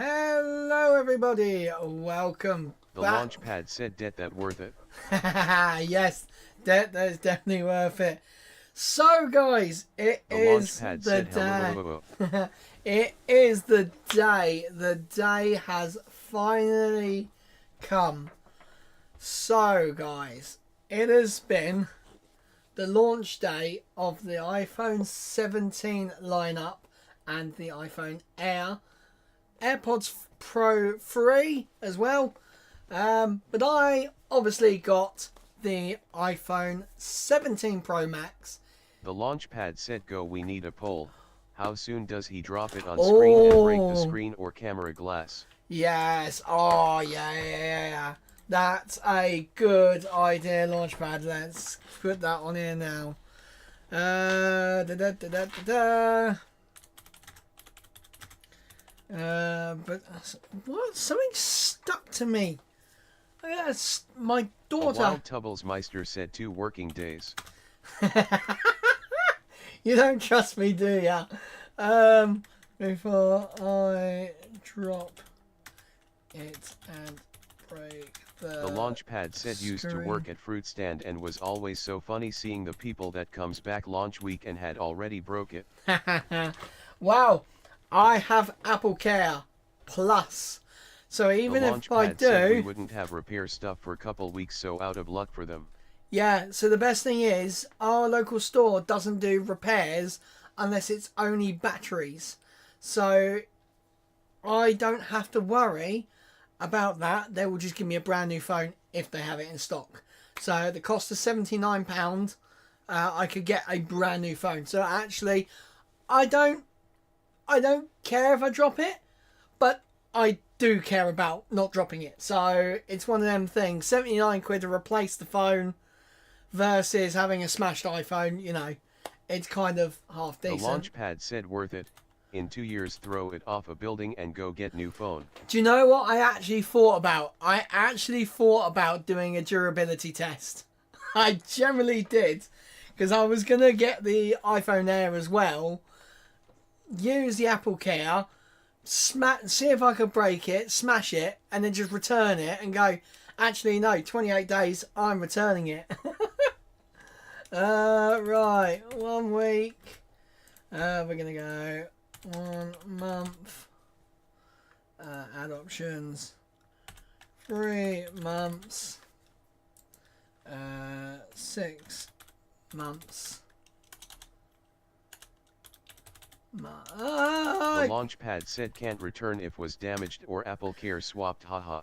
Hello everybody, welcome The back. launch pad said that worth it. Yes, that is definitely worth it. So guys, it The launch is pad the said day. hello. It is the day. The day has finally come. So guys, it has been the launch day of the iPhone 17 lineup and the iPhone Air. AirPods Pro 3 as well. But I obviously got the iPhone 17 Pro Max. The launch pad said go, we need a poll. How soon does he drop it on screen and break the screen or camera glass? Yes. Oh, yeah. That's a good idea, Launchpad. Let's put that on here now. But what? Something stuck to me. Yes, my daughter. Wild Tubblesmeister said 2 working days. You don't trust me, do ya? Before I drop it and break The launch pad said used to work at fruit stand and was always so funny seeing the people that comes back launch week and had already broke it. Wow, I have Apple Care Plus. So even if I do, we wouldn't have repair stuff for a couple weeks, so out of luck for them. Yeah, so the best thing is our local store doesn't do repairs unless it's only batteries. So I don't have to worry about that. They will just give me a brand new phone if they have it in stock. So at the cost of £79, I could get a brand new phone. So actually, I don't care if I drop it, but I do care about not dropping it. So it's one of them things. 79 quid to replace the phone versus having a smashed iPhone, you know, it's kind of half decent. The launch pad said worth it. In 2 years throw it off a building and go get new phone. Do you know what I actually thought about? I actually thought about doing a durability test. I generally did. Because I was going to get the iPhone Air as well. Use the Apple Care. See if I could break it. Smash it. And then just return it. And go, actually no, 28 days. I'm returning it. Right. 1 week. We're going to go 1 month. Add options. 3 months. 6 months. The launch pad said can't return if was damaged or Apple Care swapped, haha.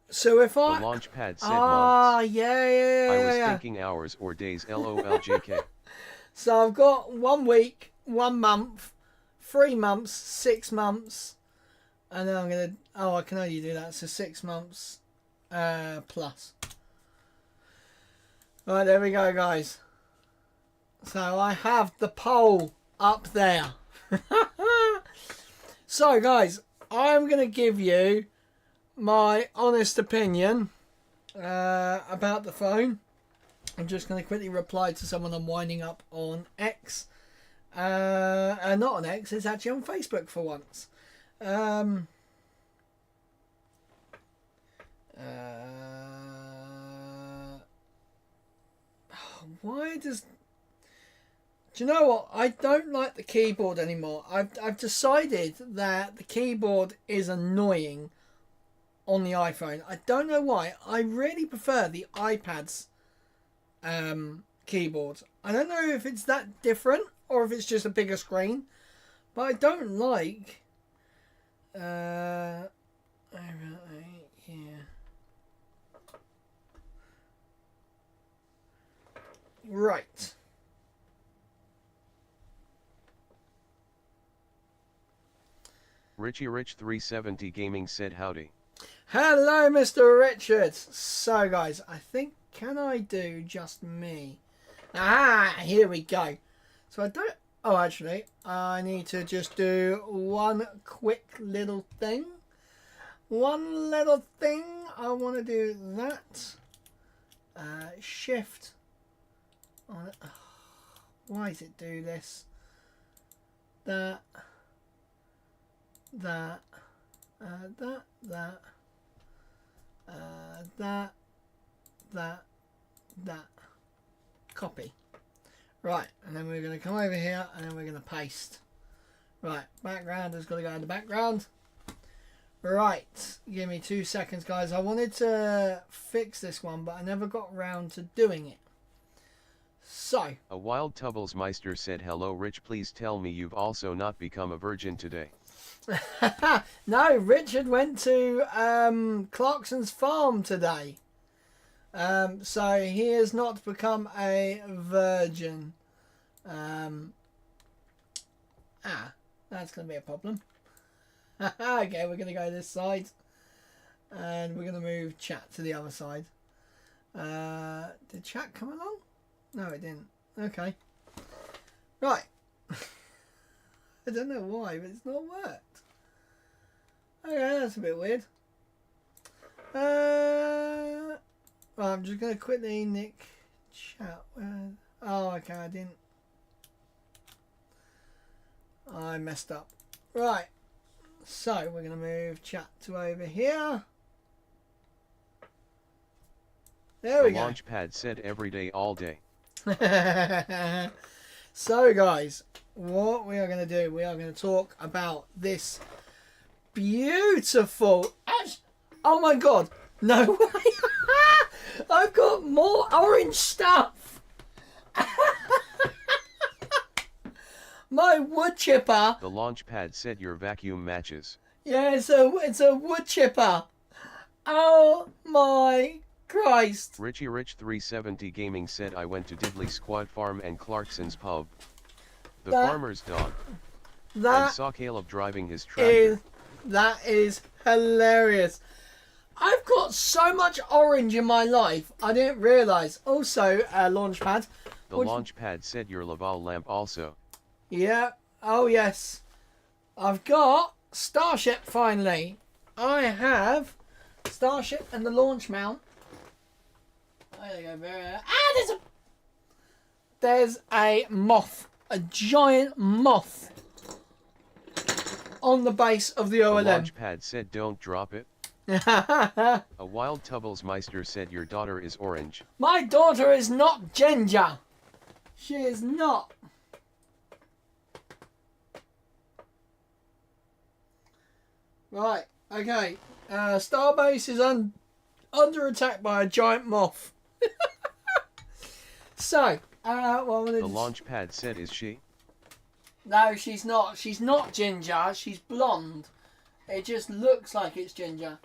So if I... The launch pad said months. Yeah. I was thinking hours or days, LOLJK. So I've got 1 week, 1 month, 3 months, 6 months, and then I'm going to... Oh, I can only do that, so 6 months plus. Right, there we go, guys. So I have the poll up there. So, guys, I'm going to give you my honest opinion about the phone. I'm just going to quickly reply to someone I'm winding up on X. Not on X, it's actually on Facebook for once. Why does... Do you know what? I don't like the keyboard anymore. I've decided that the keyboard is annoying on the iPhone. I don't know why. I really prefer the iPad's keyboard. I don't know if it's that different or if it's just a bigger screen, but I don't like right. Richie Rich 370 Gaming said howdy. Hello, Mr. Richards. So, guys, I think, can I do just me? Here we go. So I don't... Oh, actually, I need to just do one quick little thing. One little thing. I want to do that. Shift. Why does it do this? That. that, that, that. Copy. Right, and then we're going to come over here and then we're going to paste. Right, background has got to go in the background. Right, give me 2 seconds, guys. I wanted to fix this one, but I never got round to doing it. So. A wild Tubblesmeister said, hello Rich, please tell me you've also not become a virgin today. No, Richard went to Clarkson's farm today. So he has not become a virgin. That's going to be a problem. Okay, we're going to go this side. And we're going to move chat to the other side. Did chat come along? No, it didn't. Okay. Right. I don't know why, but it's not worked. Okay, that's a bit weird. Well, I'm just going to quickly nick chat. Oh, okay, I didn't. I messed up. Right. So, we're going to move chat to over here. There we go. The Launchpad said every day, all day. So, guys, what we are going to do, we are going to talk about this beautiful... Oh, my God. No way. I've got more orange stuff. My wood chipper. The Launchpad said your vacuum matches. Yeah, it's a wood chipper. Oh my Christ. Richie Rich 370 Gaming said, I went to Diddley Squad Farm and Clarkson's pub. The farmer's dog. And saw Caleb driving his tractor. That is hilarious. I've got so much orange in my life, I didn't realise. Also, Launchpad. The Launchpad said your Laval lamp also. Yeah. Oh, yes. I've got Starship, finally. I have Starship and the launch mount. There you go. There's a moth. A giant moth. On the base of the OLM. The Launchpad said, don't drop it. A wild Tubblesmeister said, your daughter is orange. My daughter is not ginger. She is not. Right, okay. Starbase is under attack by a giant moth. So, well... The Launchpad said, is she? No, she's not. She's not ginger. She's blonde. It just looks like it's ginger.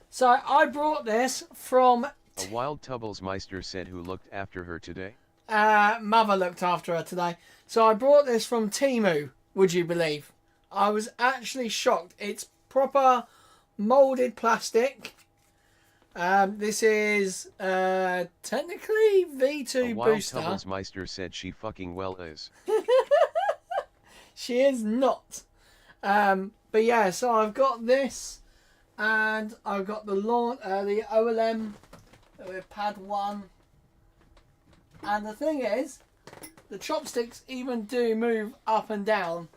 So, I brought this from... A wild Tubblesmeister said, who looked after her today? Mother looked after her today. So, I brought this from Temu, would you believe? I was actually shocked. It's proper molded plastic. This is technically V2 a wild booster. Tubblesmeister said she fucking well is. She is not. But yeah, so I've got this, and I've got the OLM with pad 1. And the thing is, the chopsticks even do move up and down.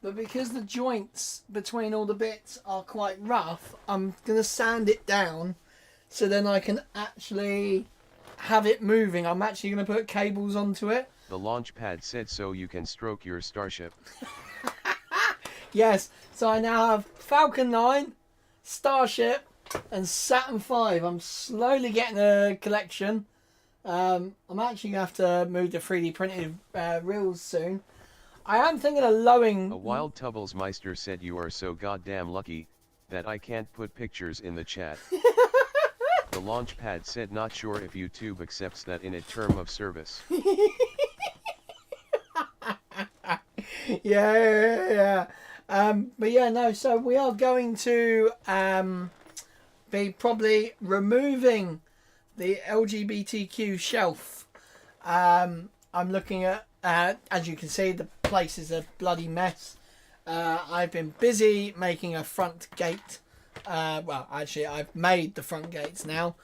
But because the joints between all the bits are quite rough, I'm going to sand it down so then I can actually have it moving. I'm actually going to put cables onto it. The Launchpad said so you can stroke your Starship. Yes, so I now have Falcon 9, Starship and Saturn 5. I'm slowly getting a collection. I'm actually going to have to move the 3D printed reels soon. I am thinking of lowering... A wild Tubblesmeister said you are so goddamn lucky that I can't put pictures in the chat. The Launchpad said not sure if YouTube accepts that in a term of service. Yeah. But yeah, no, so we are going to be probably removing the LGBTQ shelf. I'm looking at, as you can see, the place is a bloody mess. I've been busy making a front gate. Well, actually, I've made the front gates now.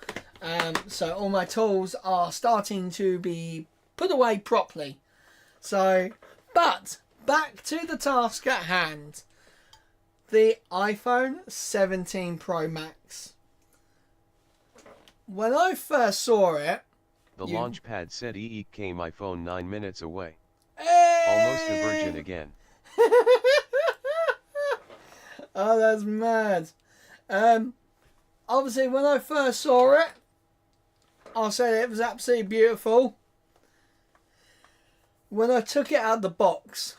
So all my tools are starting to be put away properly. So, but back to the task at hand. the iPhone 17 Pro Max. When I first saw it... The launch pad said EEK my phone 9 minutes away. Hey! Almost a virgin again. Oh, that's mad. Obviously, when I first saw it, I said it was absolutely beautiful. When I took it out of the box,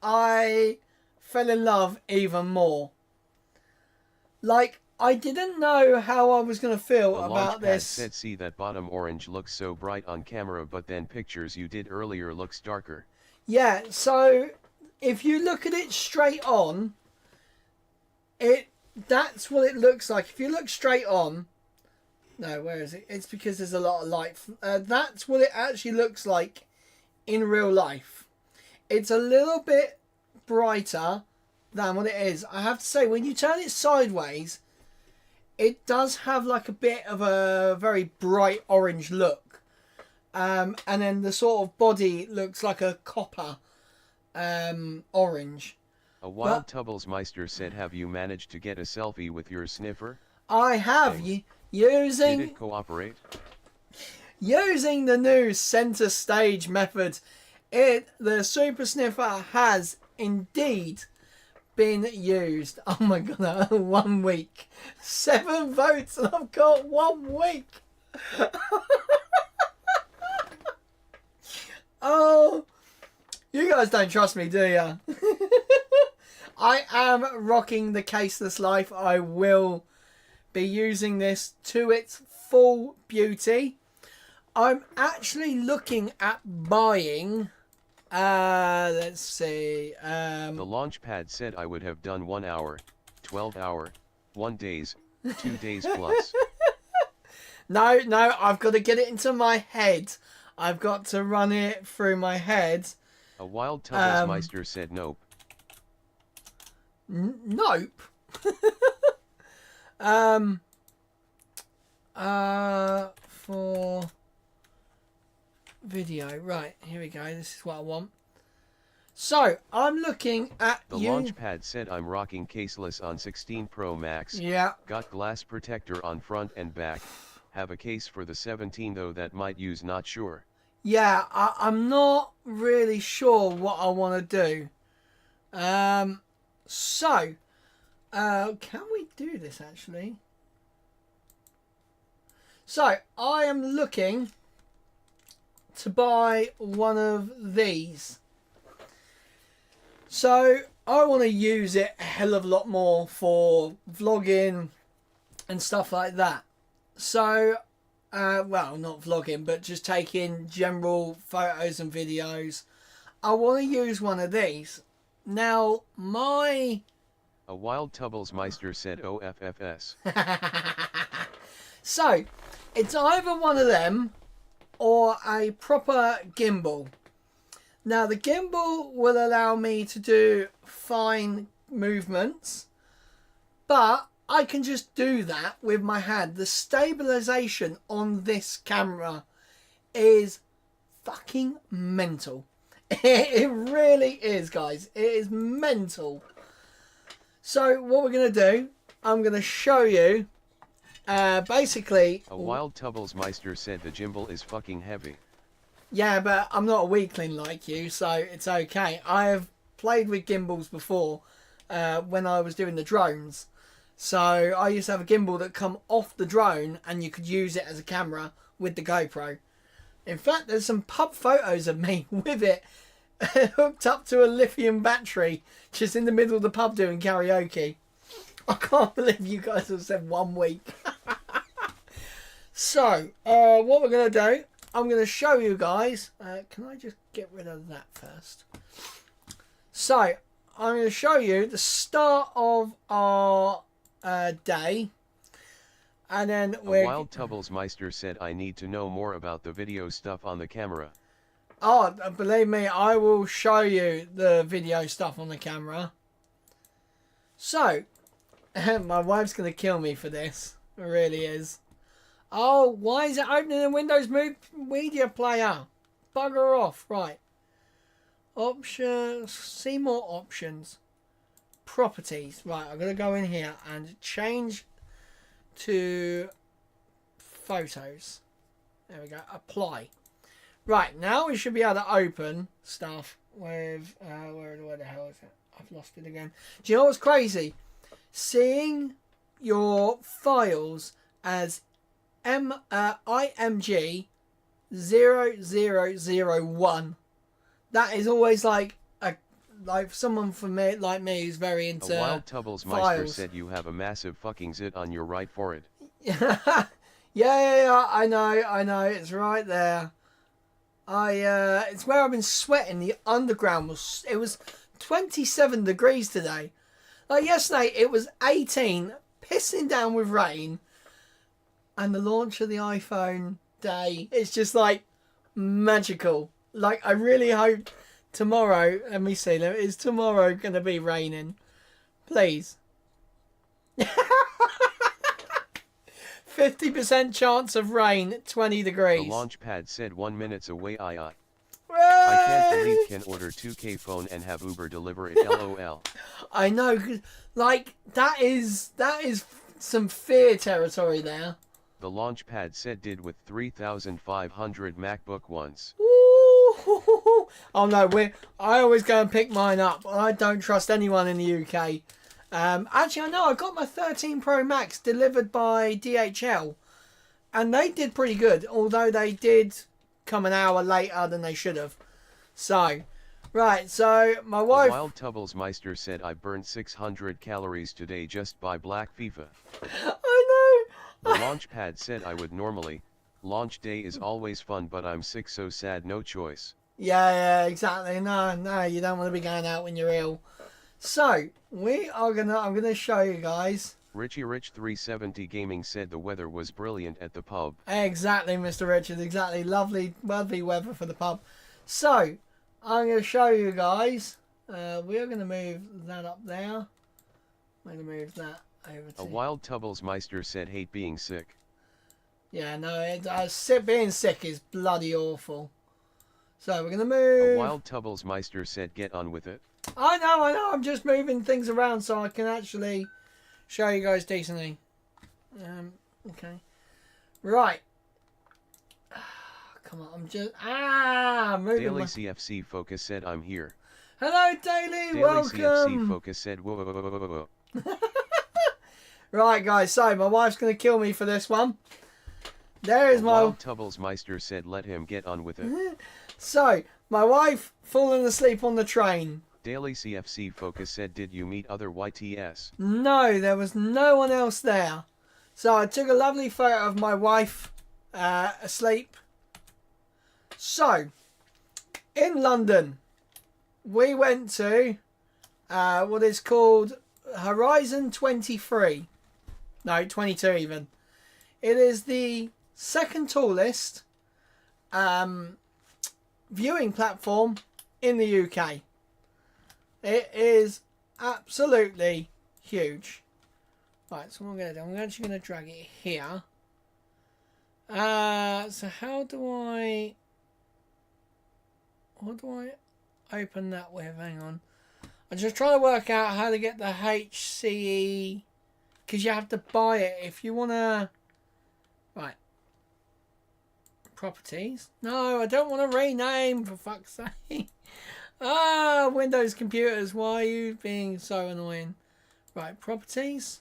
I fell in love even more. Like, I didn't know how I was going to feel The about launchpad this. said see that bottom orange looks so bright on camera, but then pictures you did earlier looks darker. Yeah, so if you look at it straight on, that's what it looks like. If you look straight on, no, where is it? It's because there's a lot of light. That's what it actually looks like in real life. It's a little bit brighter than what it is. I have to say, when you turn it sideways, it does have like a bit of a very bright orange look. And then the sort of body looks like a copper orange. A wild Tubblesmeister said, have you managed to get a selfie with your sniffer? I have. Did Using it cooperate? Using the new center stage method, the Super Sniffer has indeed been used. Oh my god, 1 week. 7 votes and I've got 1 week. Oh, you guys don't trust me, do you? I am rocking the caseless life. I will be using this to its full beauty. I'm actually looking at buying, let's see. The launchpad said I would have done 1 hour, 12 hour, 1 days, 2 days plus. No, I've got to get it into my head. I've got to run it through my head. A wild Tubblesmeister said nope. Nope. For video, right, here we go. This is what I want. So I'm looking at The launchpad said I'm rocking caseless on 16 Pro Max. Yeah. Got glass protector on front and back. Have a case for the 17 though that might use, not sure. Yeah, I'm not really sure what I want to do. So, can we do this actually? So, I am looking to buy one of these. So, I want to use it a hell of a lot more for vlogging and stuff like that. So, well, not vlogging, but just taking general photos and videos. I want to use one of these. Now, A wild Tubblesmeister said OFFS. So, it's either one of them or a proper gimbal. Now, the gimbal will allow me to do fine movements, but I can just do that with my hand. The stabilization on this camera is fucking mental. It really is, guys. It is mental. So what we're going to do, I'm going to show you basically... A wild Tubblesmeister said the gimbal is fucking heavy. Yeah, but I'm not a weakling like you, so it's okay. I have played with gimbals before when I was doing the drones. So I used to have a gimbal that come off the drone and you could use it as a camera with the GoPro. In fact, there's some pub photos of me with it hooked up to a lithium battery just in the middle of the pub doing karaoke. I can't believe you guys have said 1 week. So, what we're going to do, I'm going to show you guys. Can I just get rid of that first? So, I'm going to show you the start of our day. And then A wild Tubblesmeister said I need to know more about the video stuff on the camera. Oh, believe me, I will show you the video stuff on the camera. So, my wife's going to kill me for this. It really is. Oh, why is it opening the Windows Media Player? Bugger off. Right. Options. See more options. Properties. Right, I'm going to go in here and change to photos. There we go. Apply. Right, now we should be able to open stuff with... where the hell is it? I've lost it again. Do you know what's crazy? Seeing your files as IMG 0001. That is always like someone for me like me who's very into A Wild Tubbles Meister said you have a massive fucking zit on your right forehead. yeah, I know, it's right there. It's where I've been sweating. The underground it was 27 degrees today. Like yesterday, it was 18, pissing down with rain. And the launch of the iPhone day, it's just like magical. Like, I really hope tomorrow, let me see, is tomorrow going to be raining? Please. 50% chance of rain, 20 degrees. The launch pad said 1 minute away. I I can't believe can order 2K phone and have Uber deliver it. LOL. I know, like that is some fear territory there. The launch pad said did with 3,500 MacBook once. Ooh. Oh no, I always go and pick mine up. I don't trust anyone in the UK. Actually, I know I got my 13 Pro Max delivered by DHL, and they did pretty good. Although they did come an hour later than they should have. So, right. So my wife. The Wild Tubbles Meister said I burned 600 calories today just by Black FIFA. I know. The launch pad said I would normally. Launch day is always fun, but I'm sick, so sad, no choice. Yeah, exactly. No, you don't want to be going out when you're ill. So I'm gonna show you guys. Richie Rich 370 Gaming said the weather was brilliant at the pub. Exactly, Mr. Richard. Exactly, lovely weather for the pub. So I'm gonna show you guys. We are gonna move that up there. I'm gonna move that over to. A Wild Tubbles Meister said hate being sick. Yeah, no, being sick is bloody awful. So we're gonna move. A Wild Tubbles Meister said get on with it. I know. I'm just moving things around so I can actually show you guys decently. Okay. Right. Come on, I'm just moving. Daily CFC Focus said I'm here. Hello, Daily. Welcome. CFC Focus said whoa, whoa, whoa, whoa, whoa. Right, guys. So my wife's gonna kill me for this one. There is my. Wild Tubbles Meister said let him get on with it. So my wife fallen asleep on the train. Daily CFC Focus said did you meet other YTS? No, there was no one else there. So I took a lovely photo of my wife asleep. So, in London, we went to what is called Horizon 23. No, 22 even. It is the second tallest viewing platform in the UK. It is absolutely huge. Right, so what I'm going to do, I'm actually going to drag it here. So how do I open that with? Hang on. I'm just trying to work out how to get the HCE, because you have to buy it if you want to. Right. Properties. No, I don't want to rename, for fuck's sake. Windows computers, why are you being so annoying? Right, properties.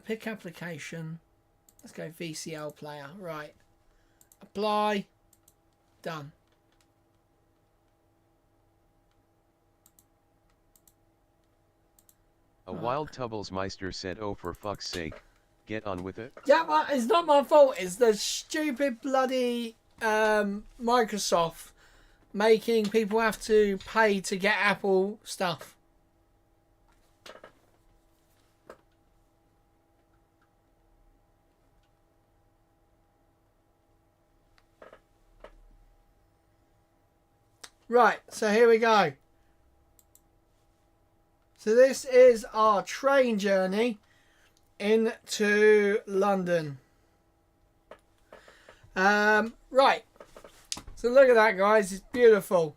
Pick application. Let's go VCL player. Right. Apply. Done. A Wild Tubbles Meister said oh for fuck's sake, get on with it. Yeah, well, it's not my fault. It's the stupid bloody Microsoft making people have to pay to get Apple stuff. Right, so here we go. So this is our train journey into London. Right. So look at that, guys. It's beautiful.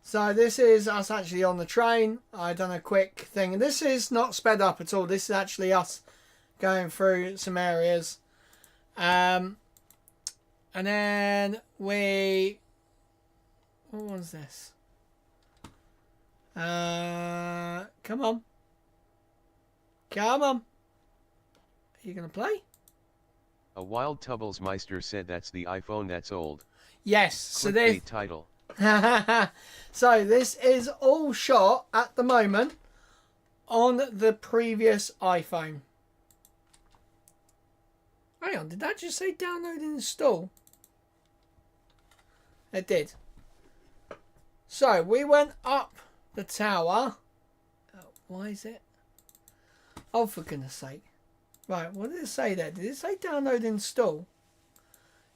So this is us actually on the train. I done a quick thing. This is not sped up at all. This is actually us going through some areas. And then we... What was this? Come on. Come on. Are you going to play? A Wild Tubblesmeister said that's the iPhone that's old. Yes. So this this... title. So this is all shot at the moment on the previous iPhone. Hang on, did that just say download and install? It did. So we went up the tower. Why is it? Oh, for goodness sake. Right, what did it say there? Did it say download and install?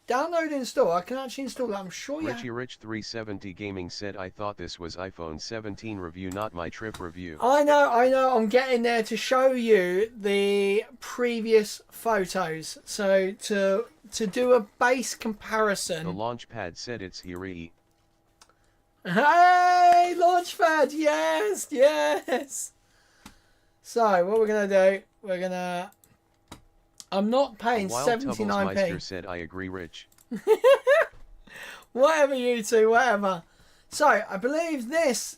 Download install. I can actually install it. I'm sure you. Richie Rich 370 Gaming said I thought this was iPhone 17 review, not my trip review. I know. I'm getting there to show you the previous photos. So to do a base comparison. The Launchpad said it's Hiri. Hey, Launchpad! Yes, yes. So what we're gonna do? We're gonna. I'm not paying 79p. Meister said I agree, Rich. Whatever, you two, whatever. So I believe this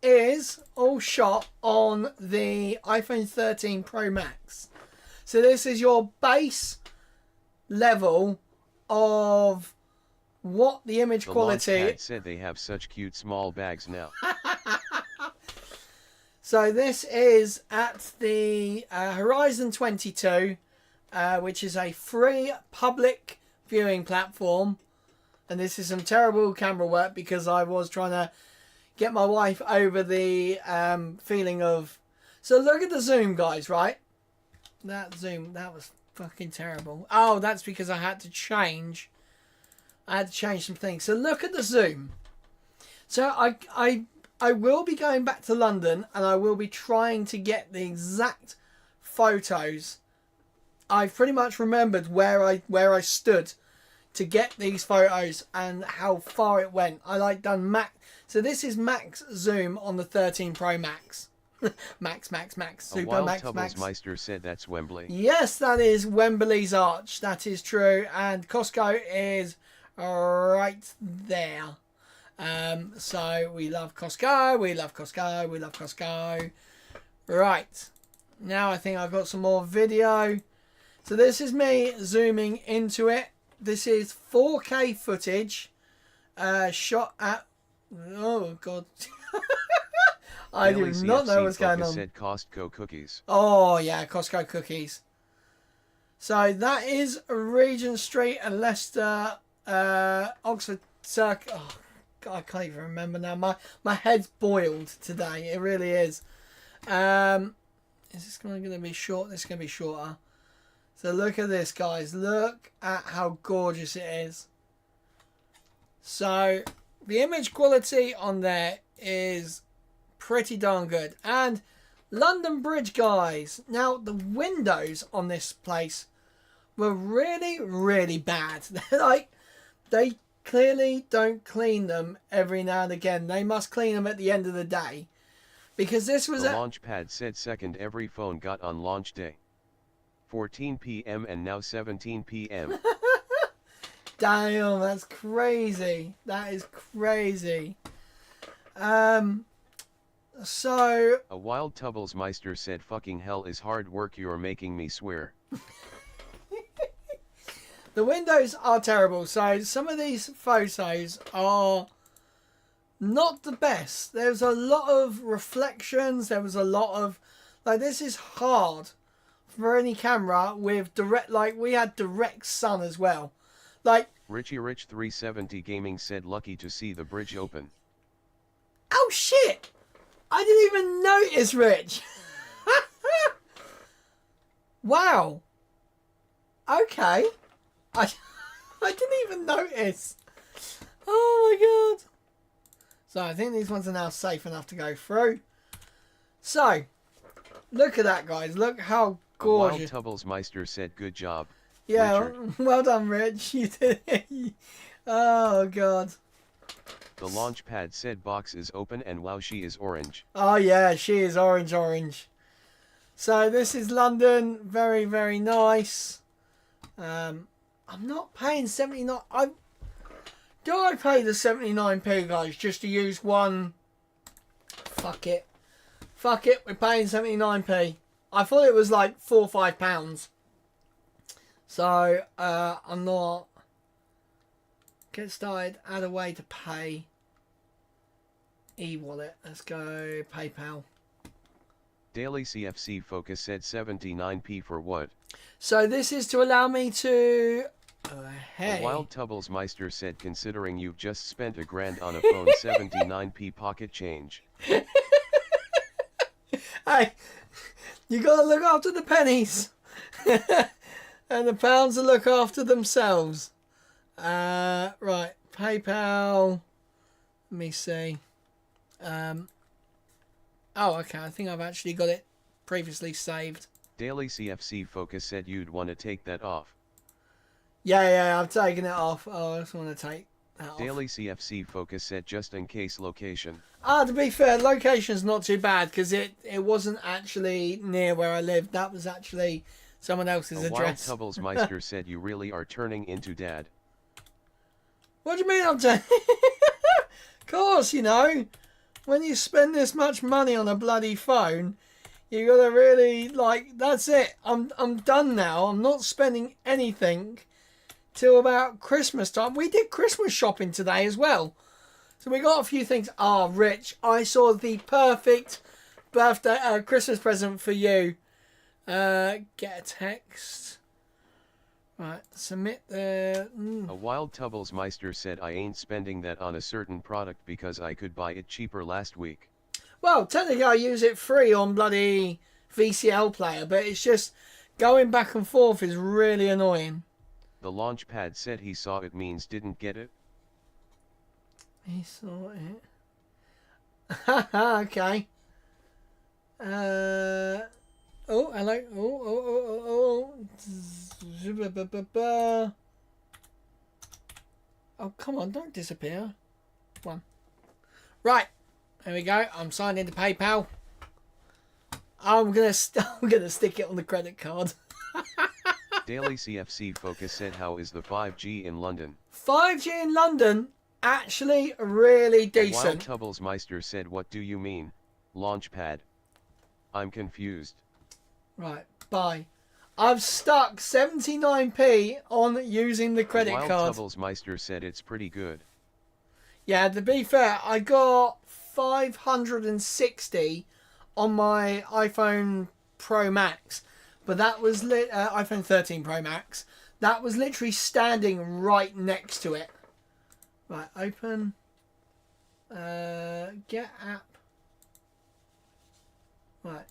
is all shot on the iPhone 13 Pro Max. So this is your base level of what the image quality. Launchpad said they have such cute small bags now. So this is at the Horizon 22. Which is a free public viewing platform. And this is some terrible camera work because I was trying to get my wife over the feeling of... So look at the zoom, guys, right? That zoom, that was fucking terrible. Oh, that's because I had to change. I had to change some things. So look at the zoom. So I will be going back to London and I will be trying to get the exact photos. I pretty much remembered where I stood to get these photos and how far it went. I done max. So this is max zoom on the 13 Pro Max. max, super max. Meister said that's Wembley. Yes, that is Wembley's Arch. That is true, and Costco is right there. So we love Costco. We love Costco. We love Costco. Right now, I think I've got some more video. So this is me zooming into it. This is 4K footage shot at... Oh, God. I do not know what's going on. Said Costco cookies. Oh, yeah, Costco cookies. So that is Regent Street and Leicester, Oxford Circle. Oh, God, I can't even remember now. My head's boiled today. It really is. Is this going to be short? This is going to be shorter. So look at this, guys. Look at how gorgeous it is. So the image quality on there is pretty darn good. And London Bridge, guys. Now, the windows on this place were really, really bad. They clearly don't clean them every now and again. They must clean them at the end of the day. Because this was the Launchpad said second every phone got on launch day. 14 p.m. and now 17 p.m. Damn, that's crazy. That is crazy. So... A Wild Tubblesmeister said fucking hell is hard work, you're making me swear. The windows are terrible. So some of these photos are not the best. There's a lot of reflections. There was a lot of... this is hard for any camera with direct, we had direct sun as well. Richie Rich 370 Gaming said lucky to see the bridge open. Oh shit! I didn't even notice, Rich. Wow. Okay. I didn't even notice. Oh my god. So I think these ones are now safe enough to go through. So, look at that, guys. Look how gorgeous. Wild Tubblesmeister said good job. Yeah, Richard. well done, Rich. You did it. Oh, God. The launch pad said box is open and wow, she is orange. Oh yeah, she is orange. So this is London. Very, very nice. I'm not paying 79. Do I pay the 79p, guys, just to use one? Fuck it. We're paying 79p. I thought it was like £4 or £5. So I'm not. Get started. Add a way to pay. E-wallet. Let's go PayPal. Daily CFC Focus said 79p for what? So this is to allow me to. Hey. A Wild Tubbles Meister said considering you've just spent $1,000 on a phone, 79p pocket change. Hey, you gotta look after the pennies. And the pounds will look after themselves. Right, PayPal. Let me see. Oh, okay. I think I've actually got it previously saved. Daily CFC Focus said you'd want to take that off. Yeah, I've taken it off. Oh, I just want to take that off. Daily CFC Focus said just in case location. To be fair, location's not too bad because it wasn't actually near where I lived. That was actually someone else's address. Wild Tubbles Meister said you really are turning into dad. What do you mean I'm turning? Of course, you know, when you spend this much money on a bloody phone, you gotta really, like, that's it. I'm done now. I'm not spending anything till about Christmas time. We did Christmas shopping today as well. So we got a few things. Rich, I saw the perfect birthday, Christmas present for you. Get a text. Right, submit the... A Wild Tubbles Meister said I ain't spending that on a certain product because I could buy it cheaper last week. Well, technically I use it free on bloody VCL player, but it's just going back and forth is really annoying. The launch pad said he saw it means didn't get it. He saw it. Okay. Oh, hello. Oh. Oh, come on, don't disappear. One. Right. There we go. I'm signed into PayPal. I'm gonna stick it on the credit card. Daily CFC Focus said how is the 5G in London? 5G in London, actually really Wild decent. Tubbles Meister said what do you mean, launchpad? I'm confused. Right, bye. I've stuck 79p on using the credit Wild card. Tubbles Meister said it's pretty good. Yeah, to be fair, I got 560 on my iPhone Pro Max, but that was iPhone 13 Pro Max. That was literally standing right next to it. Right, open. Get app. Right.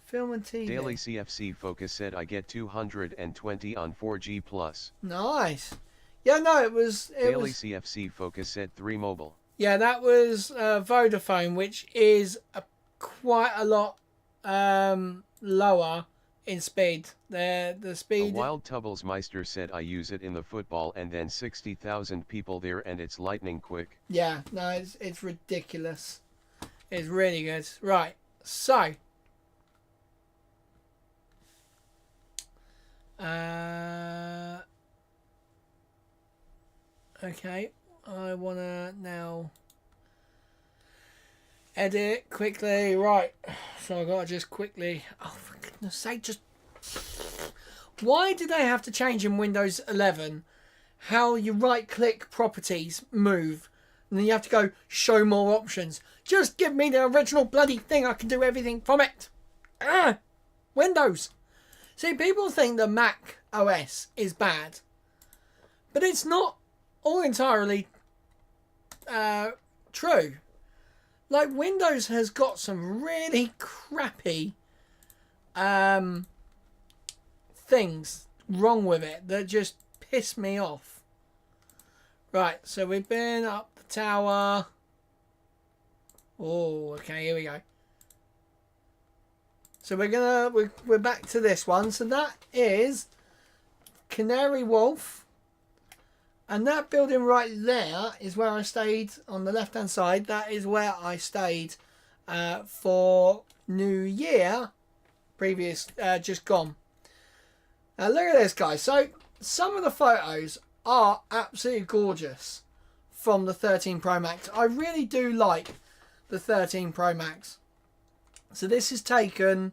Film and TV. Daily CFC Focus said I get 220 on 4G plus. Nice. Yeah, no, it was. Daily CFC Focus said 3 mobile. Yeah, that was Vodafone, which is quite a lot lower in speed. The speed. A Wild Tubbles Meister said I use it in the football and then 60,000 people there and it's lightning quick. Yeah, no, it's ridiculous. It's really good. Right, so. Okay, I want to now edit quickly. Right, so I got to just quickly. Oh, for goodness sake, just. Why do they have to change in Windows 11 how you right click properties move and then you have to go show more options? Just give me the original bloody thing. I can do everything from it. Windows. See, people think the Mac OS is bad, but it's not all entirely true. Like, Windows has got some really crappy things wrong with it that just piss me off. Right, so we've been up the tower. Oh, okay, here we go. So we're back to this one. So that is Canary Wolf. And that building right there is where I stayed on the left-hand side. That is where I stayed for New Year, just gone. Now look at this, guys. So some of the photos are absolutely gorgeous from the 13 Pro Max. I really do like the 13 Pro Max. So this is taken,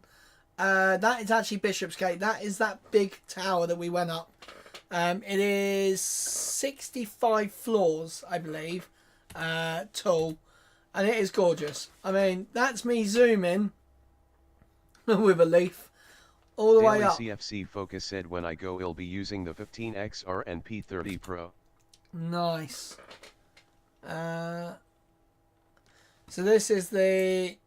that is actually Bishopsgate. That is that big tower that we went up. It is 65 floors, I believe, tall, and it is gorgeous. I mean, that's me zooming with a leaf all the way up. CFC Focus said when I go, I'll be using the 15XR and P30 Pro. Nice. So this is the...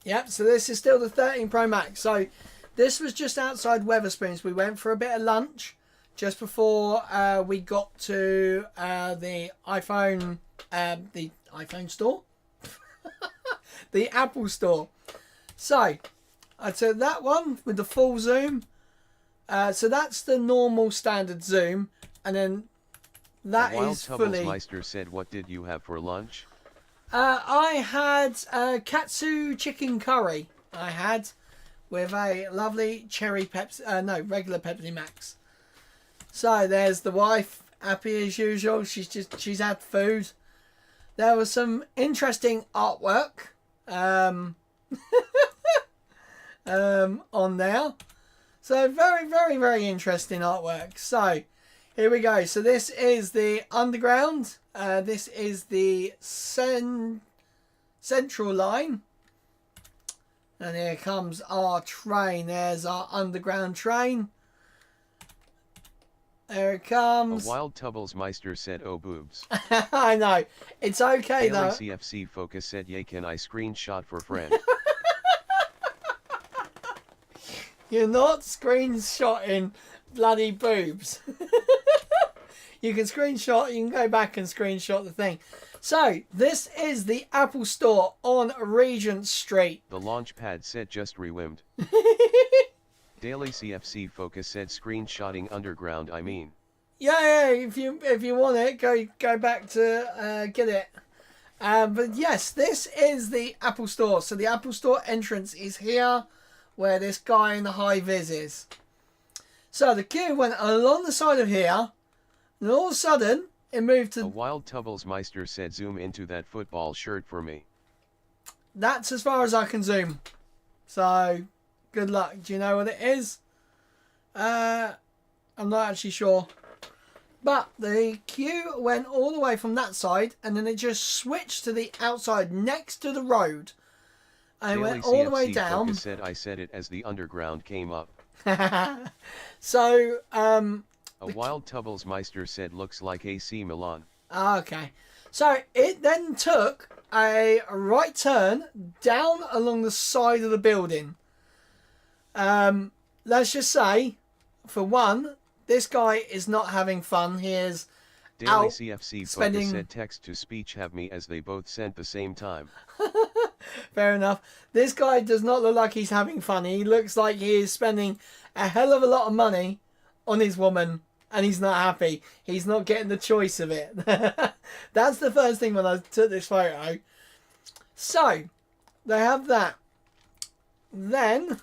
Yep, so this is still the 13 Pro Max. So this was just outside Wetherspoons. We went for a bit of lunch just before we got to the iPhone store, the Apple store. So I took that one with the full zoom. So that's the normal standard zoom, and then that is fully. Meister said, "What did you have for lunch?" I had katsu chicken curry. I had with a lovely cherry regular Pepsi Max. So there's the wife, happy as usual. She's had food. There was some interesting artwork on there. So very, very, very interesting artwork. So here we go. So this is the underground. This is the central line. And here comes our train. There's our underground train. There it comes. A Wild Tubbles Meister said, "Oh boobs." I know. It's okay though. CFC Focus said, "Yay, can I screenshot for friend?" You're not screenshotting bloody boobs. You can screenshot, you can go back and screenshot the thing. So, this is the Apple Store on Regent Street. The Launchpad said, "Just rewimmed." Daily CFC Focus said, "Screenshotting underground, I mean." Yeah, if you want it, go back to get it. But yes, this is the Apple Store. So the Apple Store entrance is here, where this guy in the high vis is. So the queue went along the side of here, and all of a sudden it moved to... A Wild Tubbles Meister said, "Zoom into that football shirt for me." That's as far as I can zoom. So, good luck. Do you know what it is? I'm not actually sure. But the queue went all the way from that side, and then it just switched to the outside next to the road. And it went all the way down. Focus said, "I said it as the underground came up." So, A Wild Tubbles Meister said, "Looks like AC Milan." Okay. So, it then took a right turn down along the side of the building. Let's just say, for one, this guy is not having fun. He is Daily out CFC spending... Focus said, "Text to speech have me," as they both sent the same time. Fair enough. This guy does not look like he's having fun. He looks like he is spending a hell of a lot of money on his woman, and he's not happy. He's not getting the choice of it. That's the first thing when I took this photo. So, they have that. Then,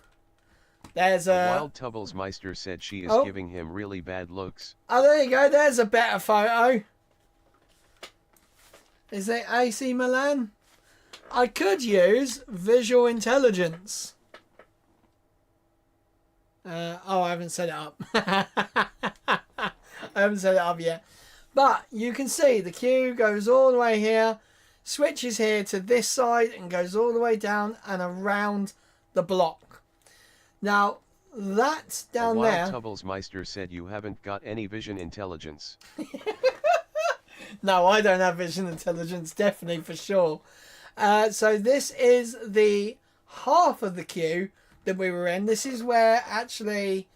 there's a... Wild Tubbles Meister said, "She is giving him really bad looks." Oh, there you go. There's a better photo. Is it AC Milan? I could use visual intelligence. I haven't set it up. I haven't set it up yet. But you can see the queue goes all the way here, switches here to this side, and goes all the way down and around the block. Now, that's down Wild there. Tubbles Meister said, "You haven't got any vision intelligence." No, I don't have vision intelligence, definitely for sure. So this is the half of the queue that we were in. This is where actually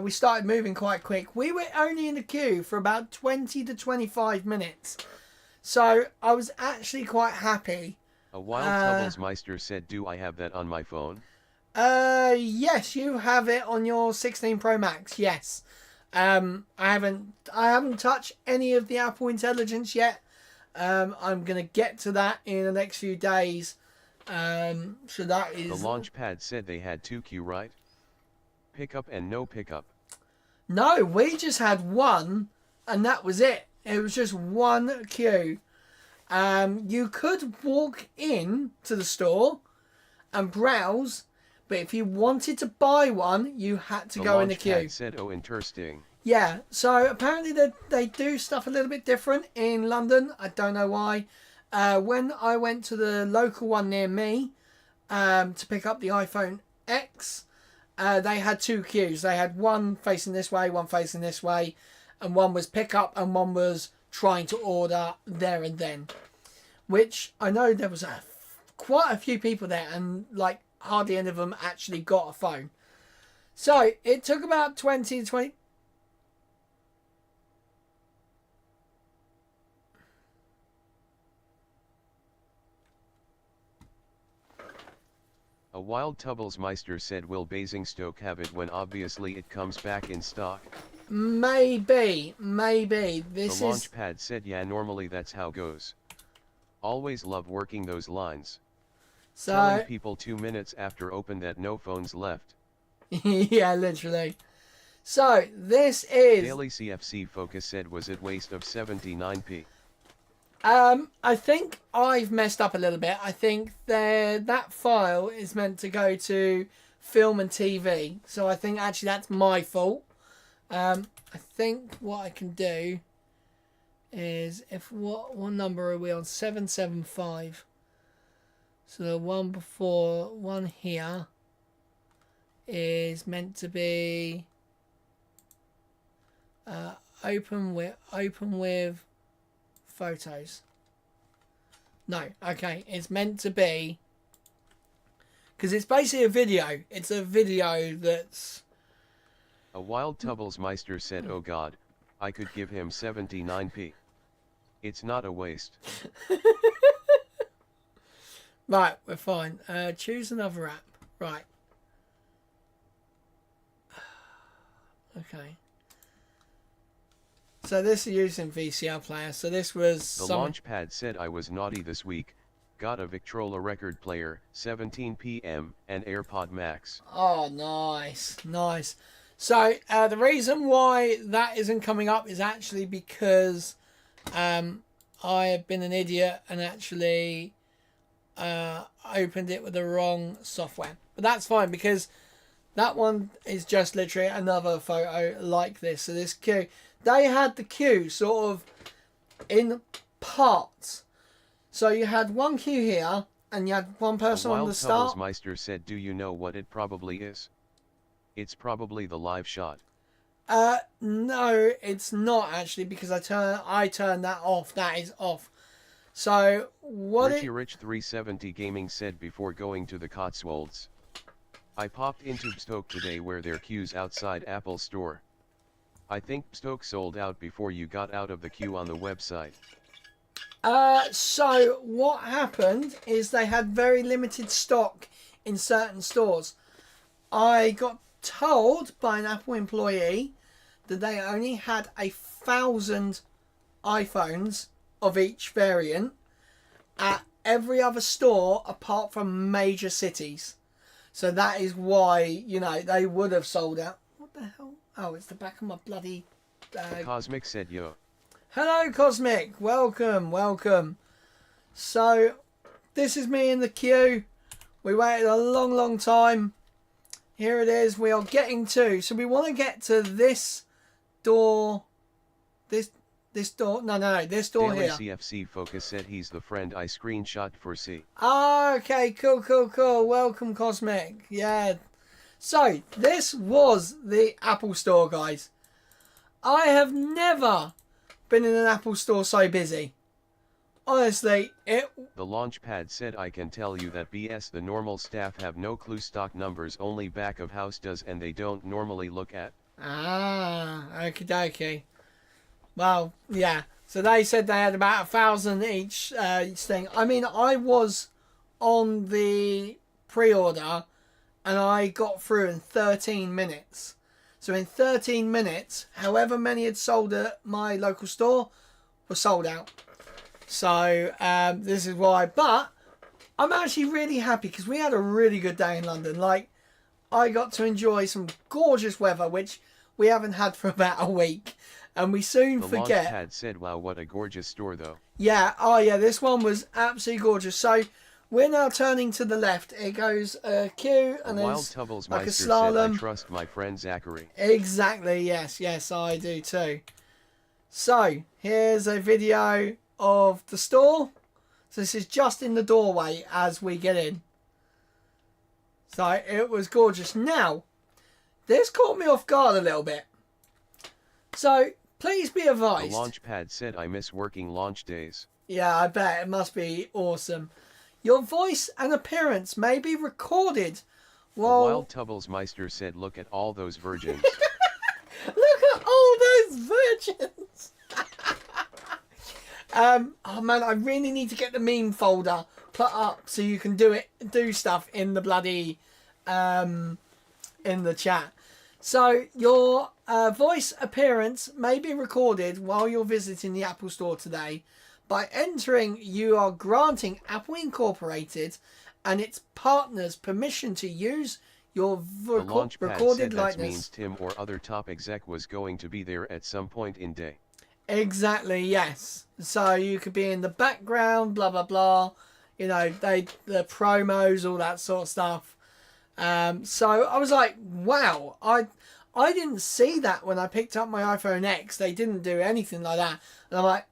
we started moving quite quick. We were only in the queue for about 20 to 25 minutes. So I was actually quite happy. A Wild Tubbles Meister said, "Do I have that on my phone?" Yes, you have it on your 16 Pro Max, yes. I haven't touched any of the Apple Intelligence yet. I'm gonna get to that in the next few days. So that is. The Launchpad said they had 2 queue, right? Pickup and no pickup. No, we just had one, and that was it. It was just one queue. You could walk in to the store and browse, but if you wanted to buy one, you had to go in the queue. Launchpad said, oh, interesting. Yeah, so apparently they do stuff a little bit different in London. I don't know why. When I went to the local one near me to pick up the iPhone X, they had 2 queues. They had one facing this way, one facing this way, and one was pick up and one was trying to order there and then. Which I know there was quite a few people there, and like hardly any of them actually got a phone. So it took about 20. A Wild Tubblesmeister said, will Basingstoke have it when obviously it comes back in stock? Maybe. The Launchpad said, yeah, normally that's how goes. Always love working those lines. So, telling people 2 minutes after open that no phones left. Yeah, literally. So this is Daily CFC Focus said, was it waste of 79p? I think I've messed up a little bit. I think that file is meant to go to film and TV. So I think actually that's my fault. I think what I can do is, if what number are we on? 775. So the one before, one here, is meant to be open with photos. No, okay, it's meant to be, because it's basically a video. It's a video that's. A Wild Tubblesmeister said, oh god, I could give him 79p. It's not a waste. Right, we're fine. Choose another app. Right. Okay. So this is using VCR player. So this was the Launchpad said, I was naughty this week. Got a Victrola record player, 17 PM, and AirPod Max. Oh, nice. So the reason why that isn't coming up is actually because I have been an idiot and actually opened it with the wrong software. But that's fine, because that one is just literally another photo like this. So this queue, they had the queue sort of in parts. So you had one queue here, and you had one person on the start. Wild Tubblesmeister said, do you know what it probably is? It's probably the live shot. No, it's not actually, because I turned that off. That is off. So what? Richie Rich 370 Gaming said, before going to the Cotswolds, I popped into Stoke today where their queues outside Apple Store. I think Stoke sold out before you got out of the queue on the website. So what happened is they had very limited stock in certain stores. I got told by an Apple employee that they only had 1,000 iPhones of each variant at every other store apart from major cities. So that is why, you know, they would have sold out. What the hell? Oh, it's the back of my bloody... Cosmic said, yo. Hello, Cosmic. Welcome. So, this is me in the queue. We waited a long time. Here it is. We are getting to. So, we want to get to this door. This door. No. This door Daily here. CFC Focus said he's the friend I screenshot for C. Okay, cool. Welcome, Cosmic. Yeah. So, this was the Apple Store, guys. I have never been in an Apple Store so busy. Honestly, it... The Launchpad said, I can tell you that BS, the normal staff have no clue, stock numbers only back of house does, and they don't normally look at. Okie dokie. Well, yeah. So they said they had about 1,000 each thing. I mean, I was on the pre-order and I got through in 13 minutes. So in 13 minutes, however many had sold at my local store were sold out. So this is why. But I'm actually really happy because we had a really good day in London. Like, I got to enjoy some gorgeous weather, which we haven't had for about a week. And we soon forget. The launchpad said, wow, what a gorgeous store, though. Yeah, oh yeah, this one was absolutely gorgeous. So we're now turning to the left. It goes a queue and there's like a slalom. Said, I trust my friend Zachary. Exactly, yes, I do too. So here's a video of the store. So this is just in the doorway as we get in. So it was gorgeous. Now, this caught me off guard a little bit. So please be advised. The launchpad said, I miss working launch days. Yeah, I bet. It must be awesome. Your voice and appearance may be recorded while... The Wild Tubblesmeister said, look at all those virgins. Look at all those virgins. Oh man, I really need to get the meme folder put up so you can do stuff in the bloody in the chat. So your voice appearance may be recorded while you're visiting the Apple Store today. By entering, you are granting Apple Incorporated and its partners permission to use your recorded likeness. That means Tim or other top exec was going to be there at some point in day. Exactly, yes. So you could be in the background, blah blah blah. You know, the promos, all that sort of stuff. So I was like, wow, I didn't see that when I picked up my iPhone X. They didn't do anything like that, and I'm like,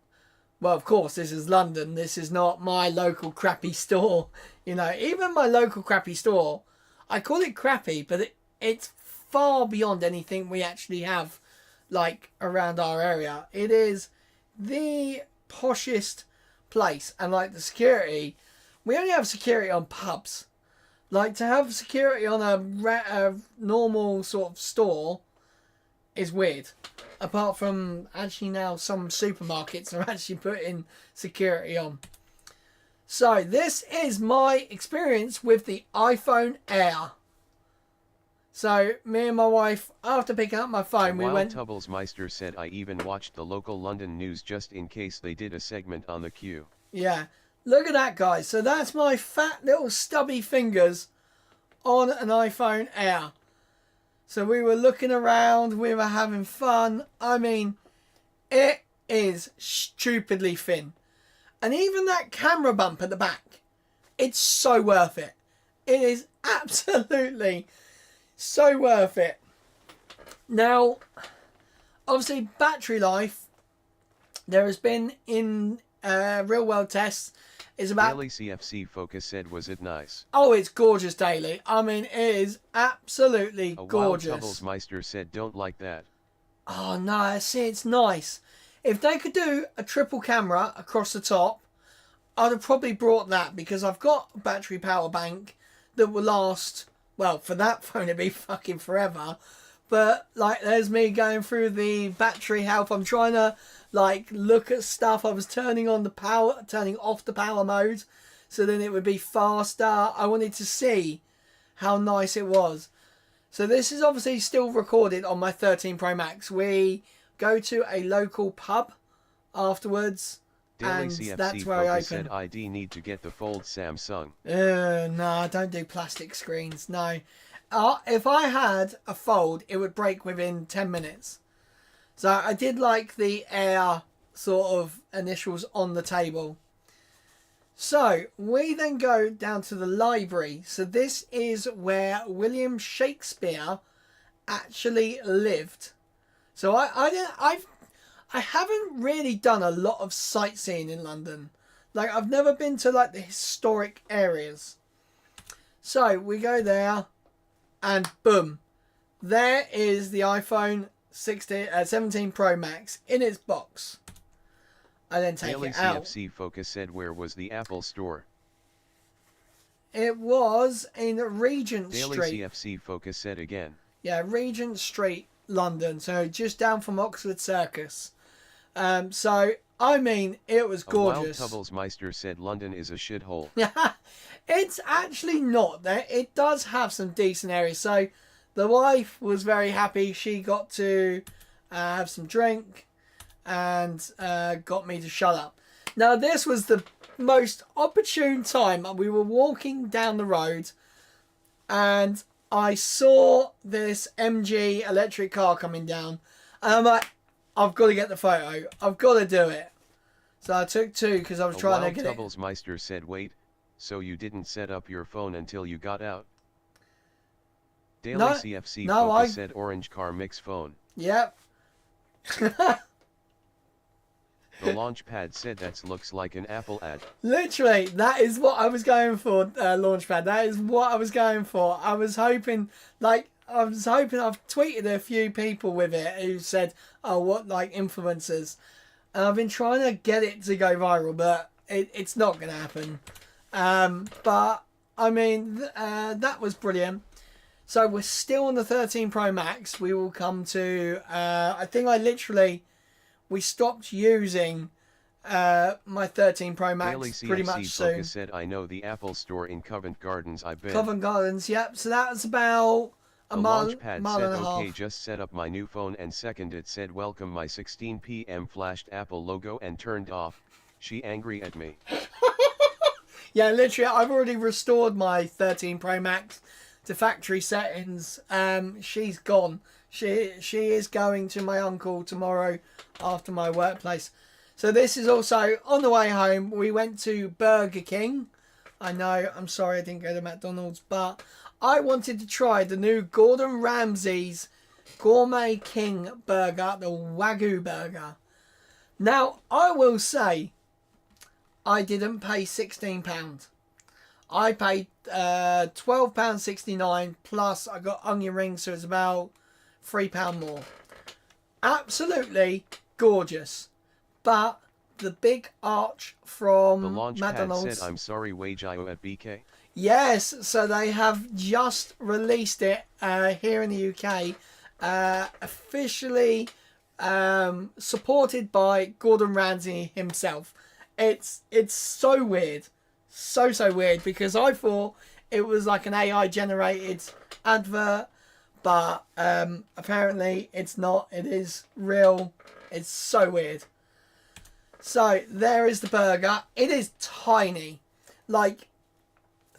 well, of course, this is London. This is not my local crappy store. You know, even my local crappy store, I call it crappy, but it's far beyond anything we actually have, like, around our area. It is the poshest place. And, like, the security, we only have security on pubs. Like, to have security on a normal sort of store is weird. Apart from, actually now some supermarkets are actually putting security on. So this is my experience with the iPhone Air. So me and my wife, after picking up my phone, we went... Tubblesmeister said, I even watched the local London news just in case they did a segment on the queue. Yeah, look at that, guys. So that's my fat little stubby fingers on an iPhone Air. So we were looking around, we were having fun. I mean, it is stupidly thin. And even that camera bump at the back, it's so worth it. It is absolutely so worth it. Now, obviously, battery life, there has been in real world tests, is about... Daily CFC Focus said, was it nice? Oh, it's gorgeous, Daily. I mean, it is absolutely gorgeous. Wild Tubblesmeister said, don't like that. Oh, no, see, it's nice. If they could do a triple camera across the top, I'd have probably brought that, because I've got a battery power bank that will last, well, for that phone it'd be fucking forever. But, like, there's me going through the battery health. I'm trying to, like, look at stuff. I was turning off the power mode, so then it would be faster. I wanted to see how nice it was. So this is obviously still recorded on my 13 Pro Max. We go to a local pub afterwards, Daily and CFC that's where I open. Said, ID need to get the Fold Samsung. No, I don't do plastic screens, no. If I had a Fold, it would break within 10 minutes. So I did like the Air sort of initials on the table. So we then go down to the library. So this is where William Shakespeare actually lived. So I haven't really done a lot of sightseeing in London. Like, I've never been to, like, the historic areas. So we go there. And boom, there is the iPhone 17 Pro Max in its box. I then take Daily it out. CFC Focus said, where was the Apple Store? It was in Regent Street. Daily CFC Focus said again. Yeah, Regent Street, London. So just down from Oxford Circus. So, I mean, it was gorgeous. Wild Tubblesmeister said London is a shithole. It's actually not there. It does have some decent areas. So The wife was very happy. She got to have some drink and got me to shut up. Now, this was the most opportune time. We were walking down the road and I saw this MG electric car coming down. And I'm like, I've got to get the photo. I've got to do it. So I took two because I was trying to get it. Meister said, wait, so you didn't set up your phone until you got out? Daily CFC Focus said orange car mix phone. Yep. The Launchpad said that looks like an Apple ad. Literally, that is what I was going for, Launchpad. That is what I was going for. I was hoping, I've tweeted a few people with it who said, oh, what, like, influencers. And I've been trying to get it to go viral, but it's not going to happen. But, I mean, that was brilliant. So we're still on the 13 Pro Max. We will come to, I think we stopped using my 13 Pro Max Daily pretty much soon. Focus said, I know the Apple store in Covent Gardens. I've been. Covent Gardens, yep. So that was about a mile and said, a half. okay, just set up my new phone, and second it said welcome. My 16 p.m. flashed Apple logo and turned off. She angry at me. Yeah, literally, I've already restored my 13 Pro Max to factory settings. She's gone. She is going to my uncle tomorrow after my workplace. So this is also on the way home. We went to Burger King. I know, I'm sorry I didn't go to McDonald's, but I wanted to try the new Gordon Ramsay's Gourmet King burger, the Wagyu burger. Now, I will say, I didn't pay £16. I paid £12.69 plus I got onion rings, so it's about £3 more. Absolutely gorgeous. But the big arch from the Launchpad McDonald's said, I'm sorry, wage IO at BK. Yes, so they have just released it here in the UK, officially supported by Gordon Ramsay himself. It's so weird, so weird, because I thought it was like an AI generated advert, but apparently it's not. It is real. It's so weird. So there is the burger. It is tiny. Like,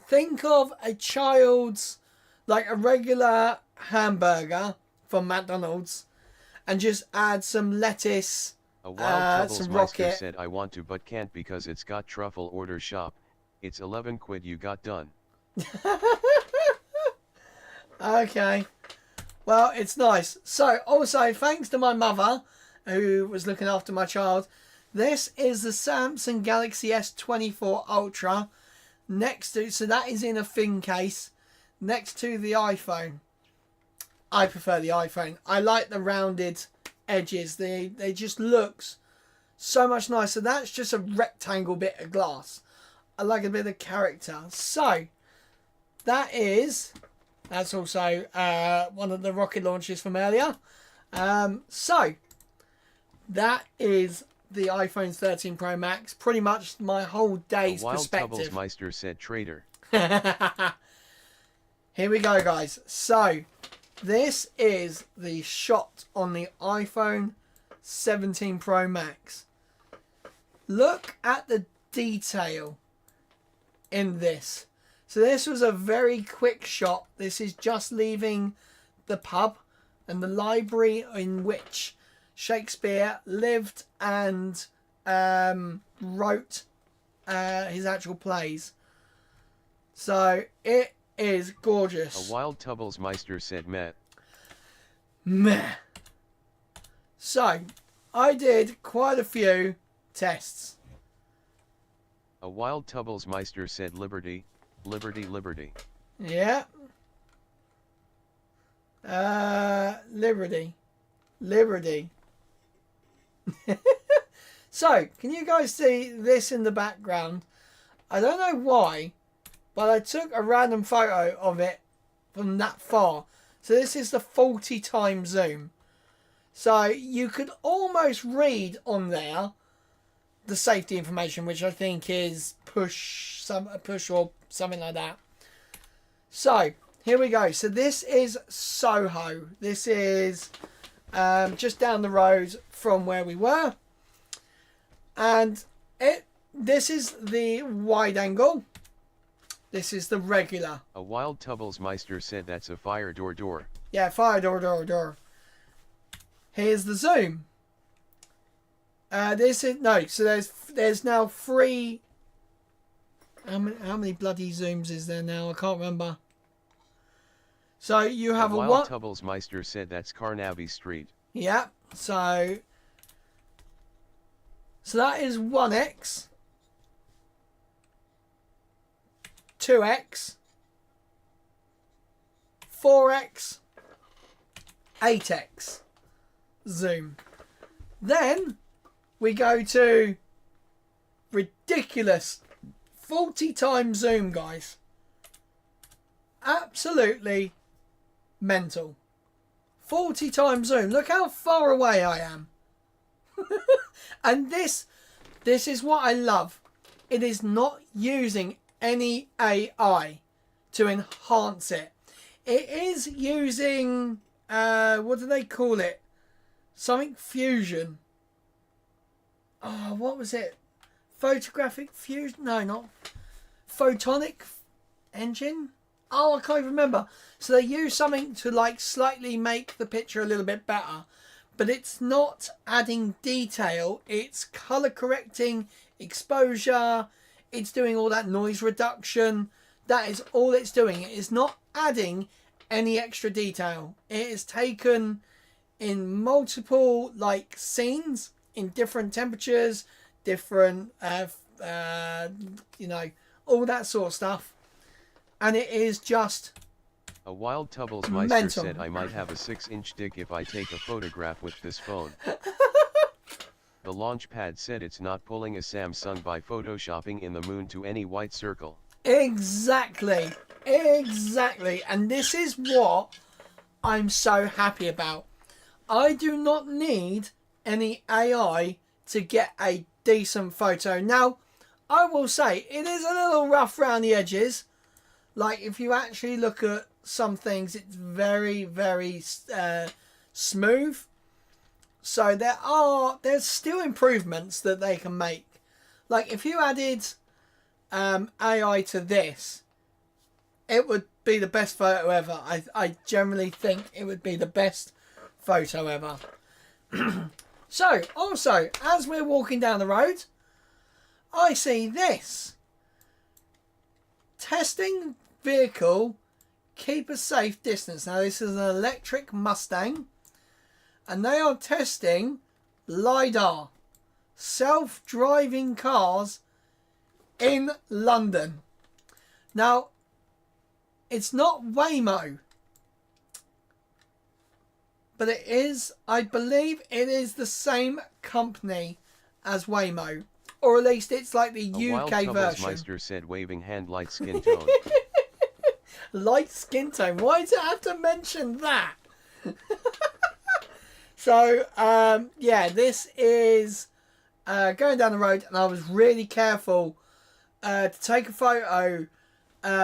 think of a child's, like a regular hamburger from McDonald's, and just add some lettuce, A wild some Troubles rocket. Meister said, I want to but can't because it's got truffle. Order shop. It's 11 quid you got done. Okay. Well, it's nice. So, also, thanks to my mother, who was looking after my child, this is the Samsung Galaxy S24 Ultra. Next to, so that is in a thin case, next to the iPhone. I prefer the iPhone. I like the rounded edges. They just looks so much nicer. That's just a rectangle bit of glass. I like a bit of character. So that's also one of the rocket launches from earlier. So that is the iPhone 13 Pro Max. Pretty much my whole day's A wild perspective. Meister said, trader. Here we go, guys. So this is the shot on the iPhone 17 Pro Max. Look at the detail in this. So this was a very quick shot. This is just leaving the pub and the library in which Shakespeare lived and wrote his actual plays. So it is gorgeous. A wild Meister said, Matt. Meh. So I did quite a few tests. A wild Meister said, liberty, liberty, liberty. Yeah. Liberty. Liberty. So, can you guys see this in the background? I don't know why, but I took a random photo of it from that far. So this is the 40 times zoom. So you could almost read on there the safety information, which I think is push or something like that. So here we go. So this is Soho. This is just down the road from where we were. And this is the wide angle. This is the regular. A wild Tubblesmeister said that's a fire door. Yeah, fire door. Here's the zoom. This is no. So there's now 3. How many bloody zooms is there now? I can't remember. So you have a wild Tubblesmeister said that's Carnaby Street. Yeah. So that is 1x, 2x, 4x, 8x zoom. Then we go to ridiculous 40 times zoom, guys. Absolutely mental. 40 times zoom. Look how far away I am. And this is what I love. It is not using any AI to enhance it. It is using what do they call it? Something fusion. Oh, what was it? Photographic fusion? No, not photonic engine. Oh, I can't even remember. So they use something to like slightly make the picture a little bit better, but it's not adding detail. It's color correcting, exposure. It's doing all that noise reduction. That is all it's doing. It is not adding any extra detail. It is taken in multiple like scenes in different temperatures, different you know, all that sort of stuff, and it is just a wild Tubblesmeister mental. said I might have a 6-inch dick if I take a photograph with this phone. The Launchpad said it's not pulling a Samsung by photoshopping in the moon to any white circle. Exactly, and this is what I'm so happy about. I do not need any AI to get a decent photo. Now, I will say it is a little rough around the edges. Like if you actually look at some things, it's very, very smooth. So there's still improvements that they can make. Like if you added AI to this, it would be the best photo ever. I generally think it would be the best photo ever. So, also, as we're walking down the road, I see this. Testing vehicle, keep a safe distance. Now, this is an electric Mustang, and they are testing LiDAR, self-driving cars in London. Now, it's not Waymo, but it is, I believe it is the same company as Waymo. Or at least it's like the UK version. Meister said waving hand light skin tone. Light skin tone. Why does it have to mention that? So, yeah, this is going down the road, and I was really careful to take a photo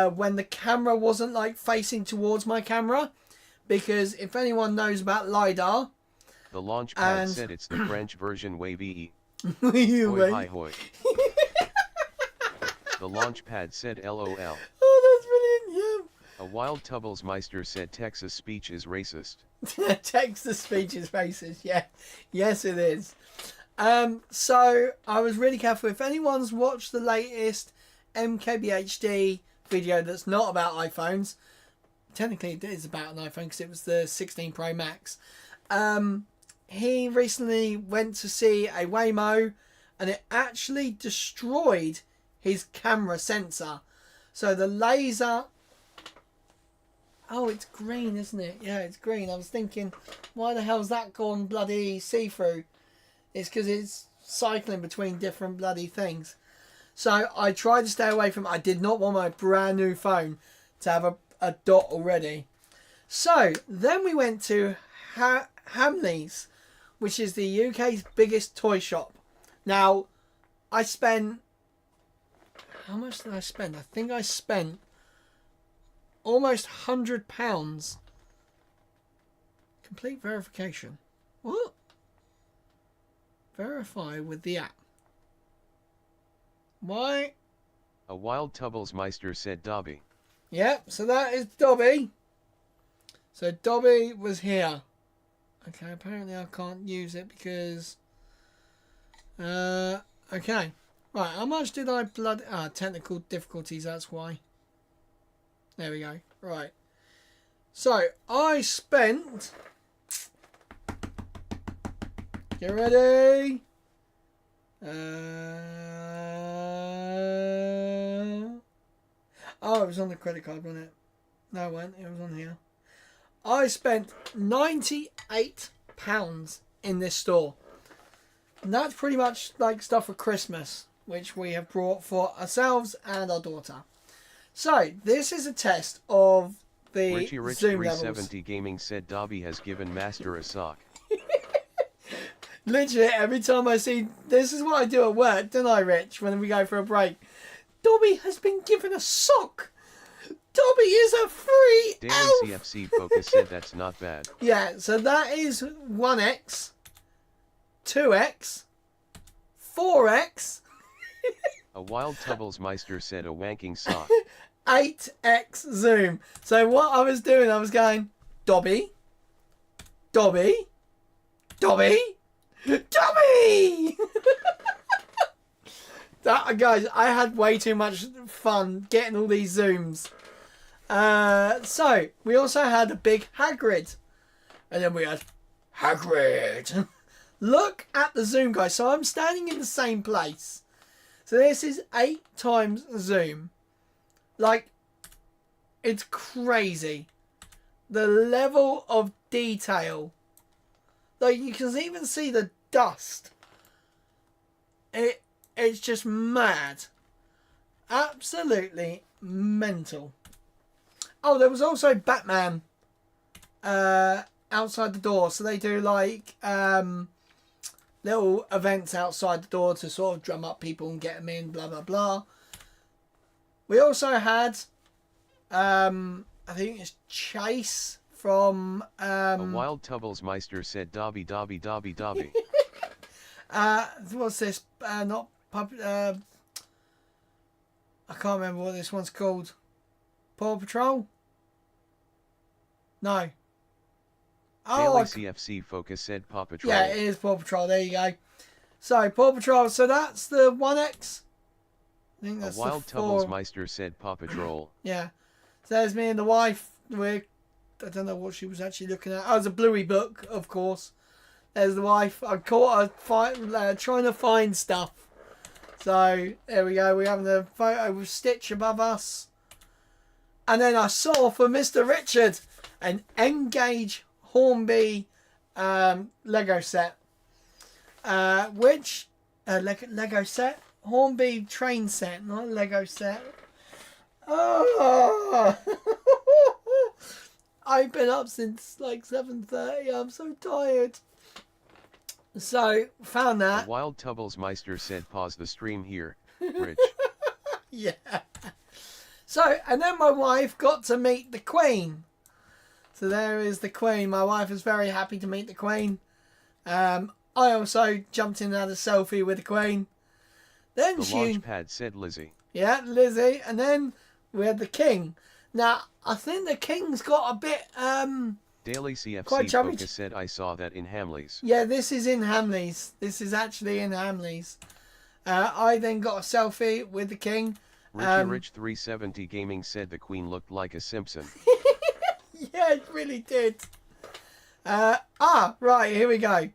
when the camera wasn't like facing towards my camera. Because if anyone knows about LiDAR... The Launchpad said it's the French version wavy. Hoy, hi, hoy. The Launchpad said LOL. Oh, that's brilliant, yeah. A wild Tubblesmeister said Texas speech is racist. Texas speech is racist, yeah. Yes, it is. So, I was really careful. If anyone's watched the latest MKBHD video that's not about iPhones... Technically it is about an iPhone because it was the 16 Pro Max. He recently went to see a Waymo and it actually destroyed his camera sensor. So the laser... Oh, it's green, isn't it? Yeah, it's green. I was thinking, why the hell's that gone bloody see-through? It's because it's cycling between different bloody things. So I tried to stay away from it. I did not want my brand new phone to have a dot already. So then we went to Hamleys, which is the UK's biggest toy shop. Now, I spent... How much did I spend? I think I spent almost £100. Complete verification. What? Verify with the app. Why? A wild Tubblesmeister said Dobby. Yep, so that is Dobby. So Dobby was here. Okay, apparently I can't use it because... okay. Right, how much did I technical difficulties, that's why. There we go. Right. So, I spent... Get ready. Oh, it was on the credit card, wasn't it? No, it wasn't. It was on here. I spent £98 in this store. And that's pretty much like stuff for Christmas, which we have brought for ourselves and our daughter. So, this is a test of the Richie Rich zoom 370 levels. Gaming said Dobby has given Master a sock. Literally, every time I see... This is what I do at work, don't I, Rich, when we go for a break? Dobby has been given a sock. Dobby is a free Daily elf. CFC Focus said that's not bad. Yeah, so that is 1x, 2x, 4x, A wild Tubblesmeister said a wanking sock. 8x zoom. So what I was doing, I was going, Dobby, Dobby, Dobby, Dobby! That, guys, I had way too much fun getting all these zooms. So, we also had a big Hagrid. And then we had Hagrid. Look at the zoom, guys. So I'm standing in the same place. So this is 8 times zoom. Like, it's crazy. The level of detail. Like, you can even see the dust. It's just mad. Absolutely mental. Oh, there was also Batman outside the door. So they do like little events outside the door to sort of drum up people and get them in, blah, blah, blah. We also had, I think it's Chase from... A wild Tubblesmeister said Dobby, Dobby, Dobby, Dobby. What's this? Not pub. I can't remember what this one's called. Paw Patrol? No. Daily CFC Focus said Paw Patrol. Yeah, it is Paw Patrol. There you go. So Paw Patrol. So that's the 1x. I think that's a wild the 4. Tubblesmeister said Paw Patrol. Yeah. So there's me and the wife. I don't know what she was actually looking at. Oh, it was a Bluey book, of course. There's the wife. I caught her trying to find stuff. So, there we go. We're having a photo with Stitch above us. And then I saw for Mr. Richard an Engage Hornby Lego set. Lego set? Hornby train set, not Lego set. Oh! I've been up since like 7:30. I'm so tired. So, found that. A wild Tubblesmeister said pause the stream here, Rich. Yeah. So, and then my wife got to meet the Queen. So there is the Queen. My wife was very happy to meet the Queen. I also jumped in and had a selfie with the Queen. Then The Launchpad said Lizzie. Yeah, Lizzie. And then we had the King. Now, I think the King's got a bit... Daily quite CFC chubby. Focus said I saw that in Hamleys. Yeah, this is in Hamleys. This is actually in Hamleys. I then got a selfie with the King. Richie Rich 370 Gaming said the Queen looked like a Simpson. Yeah, it really did. Right, here we go.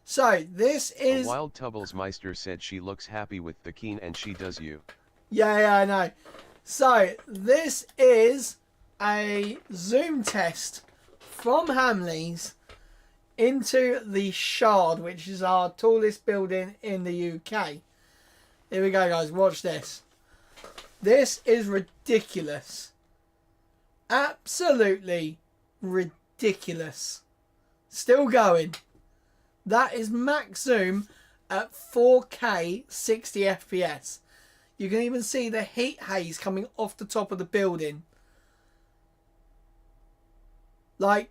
So, this is... A wild Tubblesmeister said she looks happy with the Keen and she does you. Yeah, I know. So, this is a Zoom test from Hamleys into the Shard, which is our tallest building in the UK. Here we go, guys. Watch this. This is ridiculous. Absolutely ridiculous. Still going. That is max zoom at 4K 60 FPS. You can even see the heat haze coming off the top of the building. Like,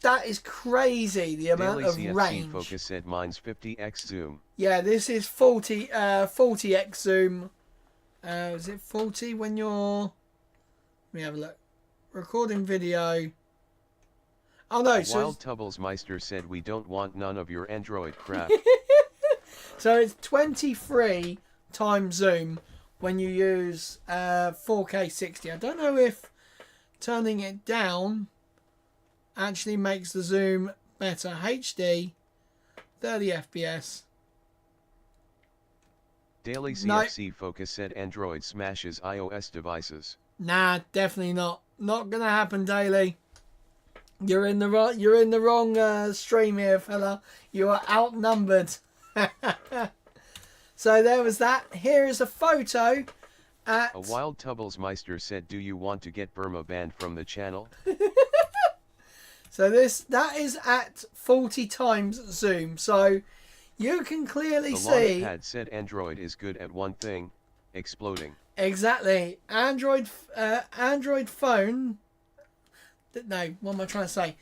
that is crazy, the amount Daily of CFC range. Focus said mine's 50x zoom. Yeah, this is 40x zoom. Is it 40 when you're... Let me have a look. Recording video. Oh no, so Wild Tubblesmeister said we don't want none of your Android crap. so it's 23 times zoom when you use 4K 60. I don't know if turning it down actually makes the zoom better. HD 30 FPS. Daily CFC Focus said Android smashes iOS devices. Nah, definitely not. Not gonna happen, Daily. You're in the wrong stream here, fella. You are outnumbered. So there was that. Here is a photo at... A Wild Tubblesmeister said, do you want to get Burma banned from the channel? So that is at 40 times zoom. So you can clearly see... The Launchpad said Android is good at one thing, exploding. Exactly. Android phone... No, what am I trying to say?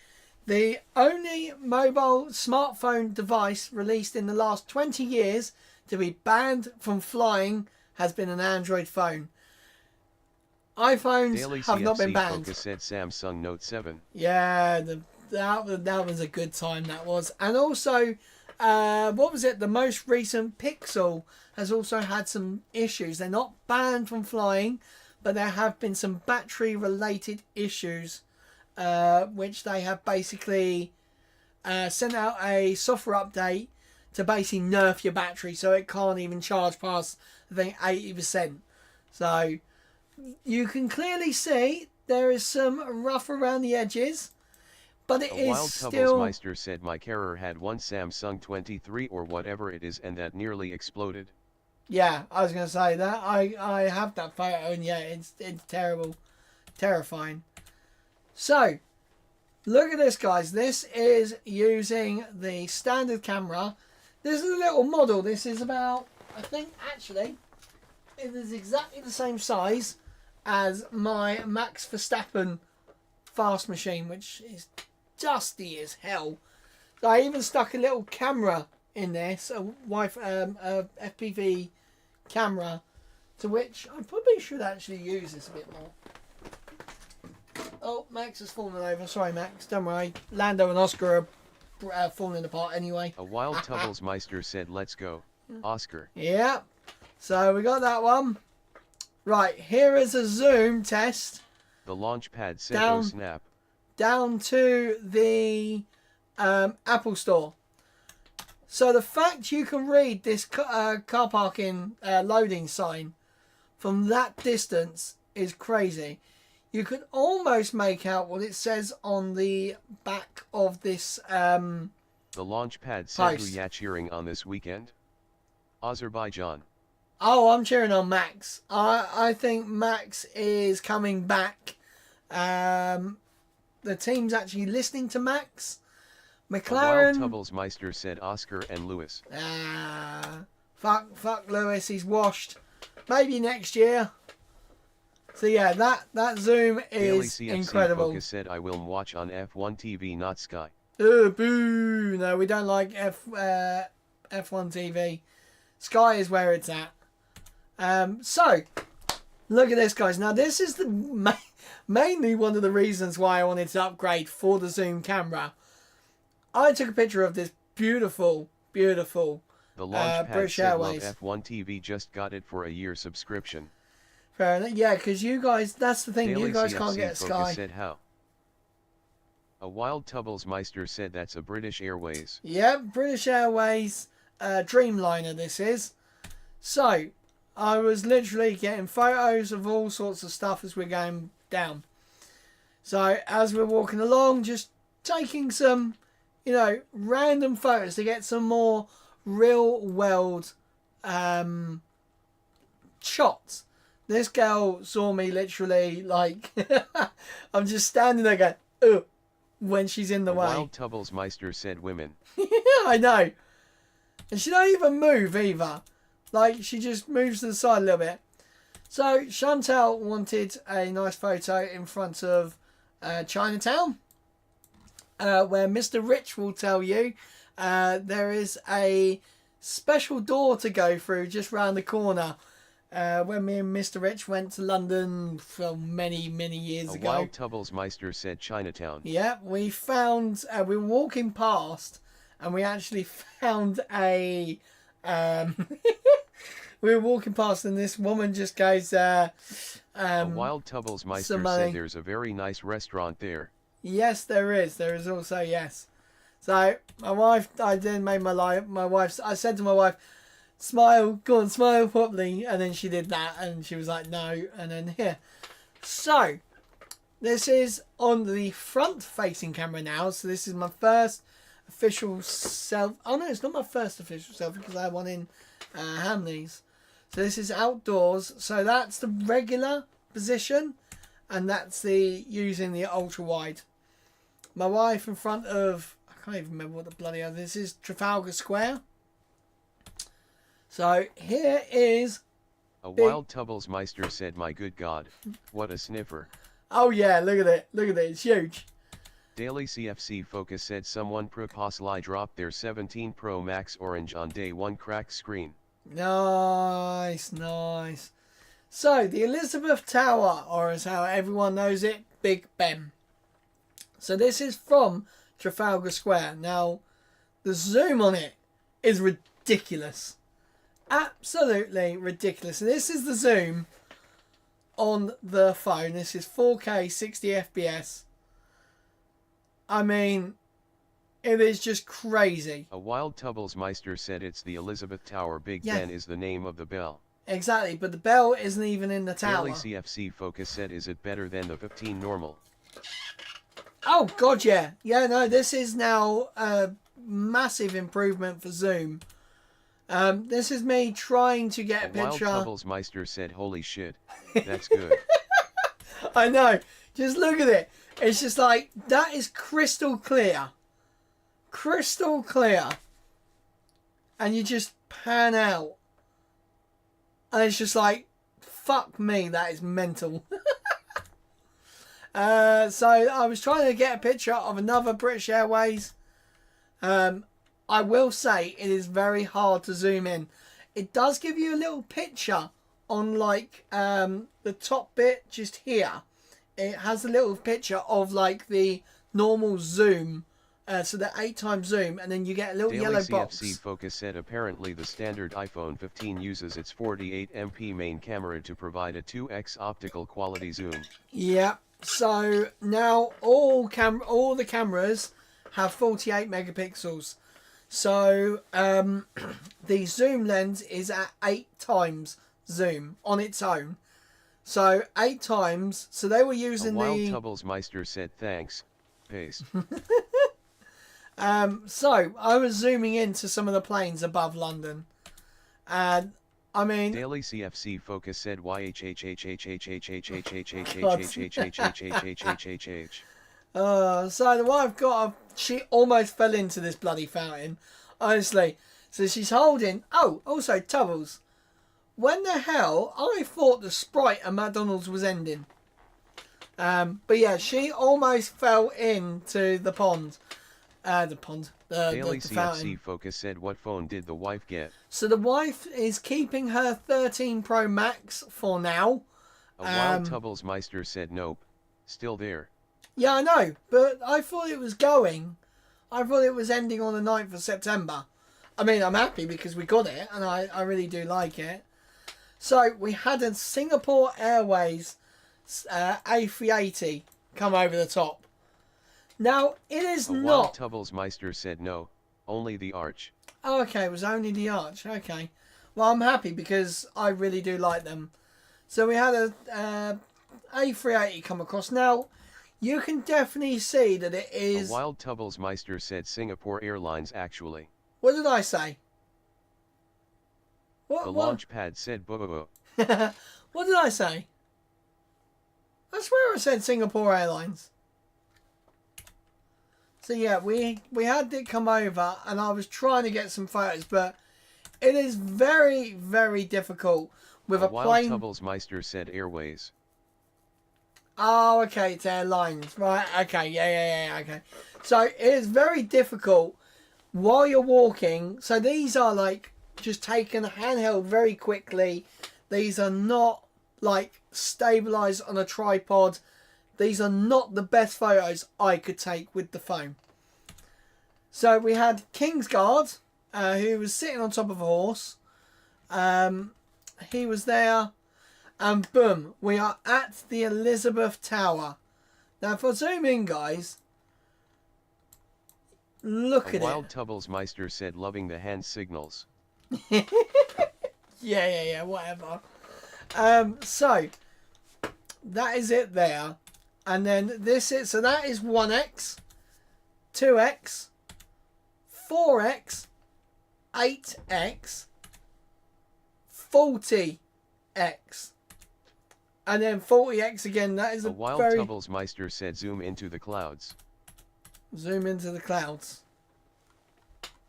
The only mobile smartphone device released in the last 20 years to be banned from flying has been an Android phone. iPhones Daily have not been CFC banned. Focus said Samsung Note 7. Yeah, that was a good time, that was. And also, what was it? The most recent Pixel has also had some issues. They're not banned from flying, but there have been some battery-related issues, which they have basically sent out a software update to basically nerf your battery so it can't even charge past, I think, 80%. So you can clearly see there is some rough around the edges, but it is Wild still... Tubblesmeister said my carrier had one Samsung 23 or whatever it is and that nearly exploded. Yeah, I was going to say that. I have that photo and yeah, it's terrible. Terrifying. So, look at this, guys. This is using the standard camera. This is a little model. This is about, I think, actually, it is exactly the same size as my Max Verstappen fast machine, which is dusty as hell. So I even stuck a little camera in this, a FPV camera, to which I probably should actually use this a bit more. Oh, Max has fallen over. Sorry, Max. Don't worry. Lando and Oscar are falling apart anyway. A Wild Tubblesmeister said let's go, Oscar. Yeah. So we got that one. Right, here is a zoom test. The Launchpad said oh snap. Down to the Apple Store. So the fact you can read this car parking loading sign from that distance is crazy. You can almost make out what it says on the back of this The Launchpad said post. who ya cheering on this weekend? Azerbaijan. Oh, I'm cheering on Max. I think Max is coming back. The team's actually listening to Max. McLaren. A Wild Tubblesmeister said Oscar and Lewis. Fuck Lewis. He's washed. Maybe next year. So yeah, that zoom is Daily CFC incredible. Focus said I will watch on F1 TV, not Sky. Boo! No, we don't like F1 TV. Sky is where it's at. So look at this, guys. Now this is the mainly one of the reasons why I wanted to upgrade for the zoom camera. I took a picture of this beautiful The Launchpad British said Airways. love F1 TV, just got it for a year subscription. Fair enough. Yeah, because you guys, that's the thing, Daily you guys CFC can't get Focus Sky. said how. A Wild Tubblesmeister said that's a British Airways. Yeah, British Airways Dreamliner this is. So, I was literally getting photos of all sorts of stuff as we're going down. So, as we're walking along, just taking some, random photos to get some more real world shots. This girl saw me literally like, I'm just standing there going, ugh, when she's in the way. Wild Tubblesmeister said women. I know. And she don't even move either. Like, she just moves to the side a little bit. So, Chantal wanted a nice photo in front of Chinatown, where Mr. Rich will tell you there is a special door to go through just round the corner. When me and Mr. Rich went to London for many years ago. Wild Tubblesmeister said Chinatown. Yeah, we found, we were walking past and we actually found a, we were walking past and this woman just goes, a Wild Tubblesmeister said there's a very nice restaurant there. Yes, there is. There is also, yes. So, my wife, I said to my wife, smile, go on, smile properly. And then she did that and she was like, no. And then here. So, this is on the front facing camera now. So, this is my first official selfie. Oh, no, it's not my first official selfie because I had one in Hamleys. So, this is outdoors. So, that's the regular position. And that's the using the ultra wide. My wife in front of, I can't even remember what the bloody hell this is, Trafalgar Square. So here is a Wild Tubblesmeister said, my good God, what a sniffer. Oh yeah, look at it. Look at it. It's huge. Daily CFC Focus said someone purposely dropped their 17 Pro Max Orange on day one cracked screen. Nice, nice. So the Elizabeth Tower, or as how everyone knows it, Big Ben. So this is from Trafalgar Square. Now, the zoom on it is ridiculous. Absolutely ridiculous. And this is the zoom on the phone. This is 4K 60 FPS. I mean, it is just crazy. A Wild Tubblesmeister said it's the Elizabeth Tower. Big Ben is the name of the bell. Exactly, but the bell isn't even in the tower. Daily CFC Focus said, is it better than the 15 normal? Oh, God, yeah. Yeah, no, this is now a massive improvement for zoom. This is me trying to get a picture. Wild Tubblesmeister said, holy shit, that's good. I know. Just look at it. It's just like, that is crystal clear. Crystal clear. And you just pan out. And it's just like, fuck me, that is mental. So I was trying to get a picture of another British Airways. I will say it is very hard to zoom in. It does give you a little picture on like the top bit just here. It has a little picture of like the normal zoom. So the 8x zoom, and then you get a little Daily yellow CFC box. Focus said apparently the standard iPhone 15 uses its 48MP main camera to provide a 2x optical quality zoom. Yeah. So now all the cameras have 48 megapixels. So the zoom lens is at 8x zoom on its own. So 8x. So they were using Wild Tubblesmeister said thanks. Paste. So I was zooming into some of the planes above London, and I mean. Daily CFC Focus said So the wife she almost fell into this bloody fountain, honestly. So she's holding. Oh, also Tubbles. When the hell I thought the Sprite at McDonald's was ending. But yeah, she almost fell into the pond. The Daily the CFC fountain. Focus said, what phone did the wife get? So the wife is keeping her 13 Pro Max for now. A Wild Tubblesmeister said, nope, still there. Yeah, I know, but I thought it was going. I thought it was ending on the 9th of September. I mean, I'm happy because we got it, and I really do like it. So we had a Singapore Airways A380 come over the top. Now, it is a not... Wild Tubblesmeister said no, only the arch. Oh, okay, it was only the arch. Okay. Well, I'm happy because I really do like them. So we had a A380 come across. Now, you can definitely see that it is... A Wild Tubblesmeister said Singapore Airlines actually. What did I say? The launch pad said boo. What did I say? I swear I said Singapore Airlines. So yeah, we had it come over and I was trying to get some photos, but it is very, very difficult with a plane. Wild Tubblesmeister said Airways. Oh, okay, it's airlines. Right, okay, yeah, okay. So it's very difficult while you're walking. So these are like just taken handheld very quickly. These are not like stabilized on a tripod. These are not the best photos I could take with the phone. So we had Kingsguard, who was sitting on top of a horse. He was there. And boom, we are at the Elizabeth Tower. Now, if I zoom in, guys, look at Wild it. Tubblesmeister said loving the hand signals. Yeah, whatever. So, that is it there. And then this is, so that is 1x, 2x, 4x, 8x, 40x. And then 40x again, that is a Wild very... Tubblesmeister said zoom into the clouds. Zoom into the clouds.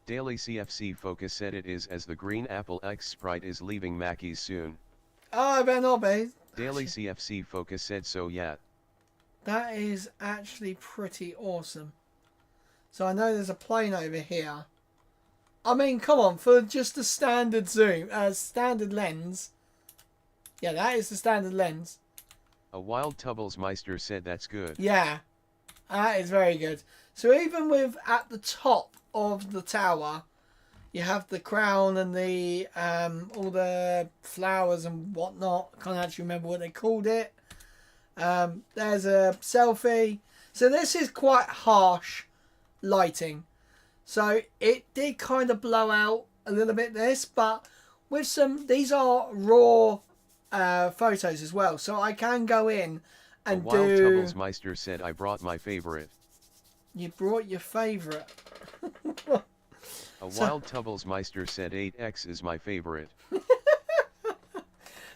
Daily CFC Focus said it is as the green Apple X Sprite is leaving Mackey's soon. Oh, I better not be. Daily CFC Focus said so yeah. That is actually pretty awesome. So I know there's a plane over here. I mean, come on, for just a standard zoom, standard lens. Yeah, that is the standard lens. A Wild Tubblesmeister said that's good. Yeah, that is very good. So even with at the top of the tower, you have the crown and the all the flowers and whatnot. I can't actually remember what they called it. There's a selfie. So this is quite harsh lighting. So it did kind of blow out a little bit this, but with some, these are raw photos as well. So I can go in and a Wild do... Tubblesmeister said I brought my favorite. You brought your favourite. A Wild Tubblesmeister said 8x is my favorite.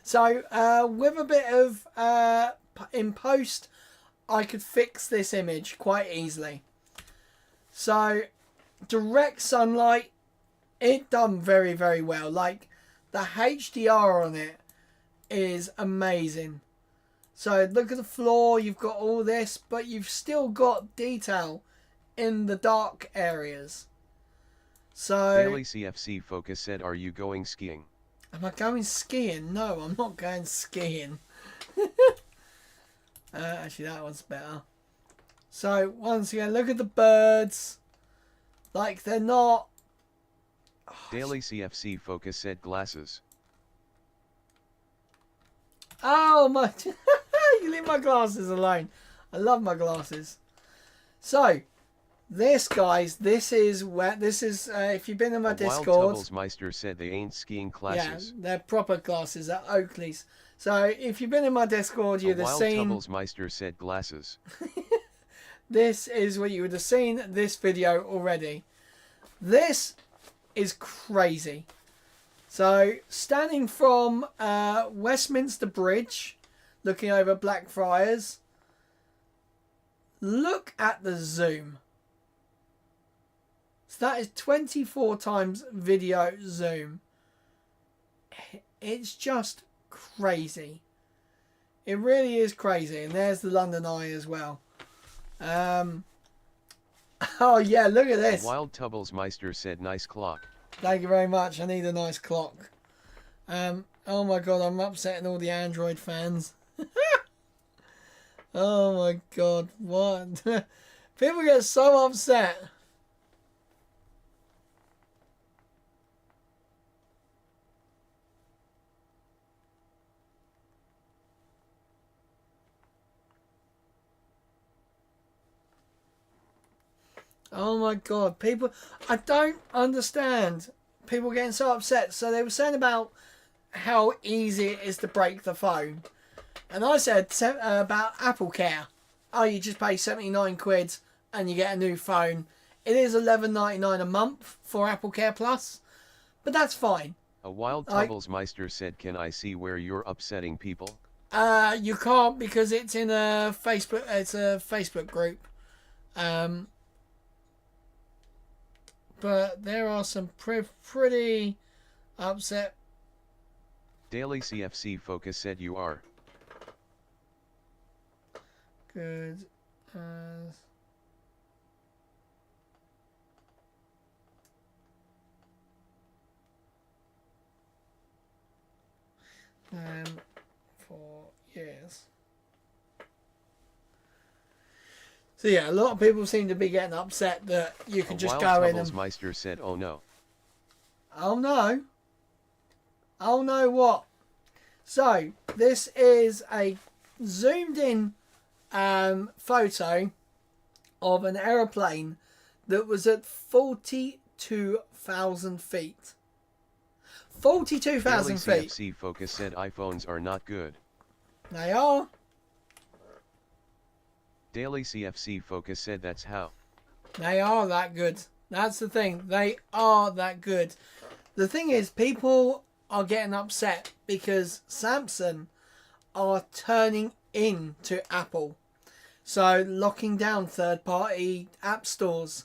So with a bit of in post, I could fix this image quite easily. So direct sunlight, it done very, very well. Like the HDR on it is amazing. So look at the floor, you've got all this, but you've still got detail in the dark areas. So Daily CFC Focus said are you going skiing? am I going skiing? No, I'm not going skiing. Actually, that one's better. So once again, look at the birds. Like they're not... Daily CFC Focus said glasses. Oh my... You leave my glasses alone. I love my glasses. So this, guys, this is where if you've been in my Discord. Wild Tubblesmeister said they ain't skiing classes. Yeah, they're proper glasses at Oakley's. So if you've been in my Discord, you'd have seen. Wild Tubblesmeister said glasses. This is what you would have seen this video already. This is crazy. So standing from Westminster Bridge, looking over Blackfriars, look at the zoom. So that is 24 times video zoom. It's just crazy. It really is crazy. And there's the London Eye as well. Oh yeah, look at this. Wild Tubblesmeister said nice clock. Thank you very much. I need a nice clock. Oh my god, I'm upsetting all the Android fans. Oh my god, what? People get so upset. Oh my god, people, I don't understand people getting so upset. So they were saying about how easy it is to break the phone. And I said about Apple Care. Oh, you just pay 79 quid and you get a new phone. It is $11.99 a month for Apple Care Plus, but that's fine. A Wild Tubblesmeister said can I see where you're upsetting people? You can't because it's in a Facebook, it's a Facebook group. But there are some pretty upset. Daily CFC Focus said you are. good as for years. So yeah, a lot of people seem to be getting upset that you can just go in and... Meister said, oh no. Oh no. Oh no what? So, this is a zoomed in photo of an aeroplane that was at 42,000 feet. 42,000 feet. CFC Focus said iPhones are not good. They are. Daily CFC Focus said that's how. They are that good. That's the thing. They are that good. The thing is, people are getting upset because Samsung are turning into Apple. So locking down third-party app stores,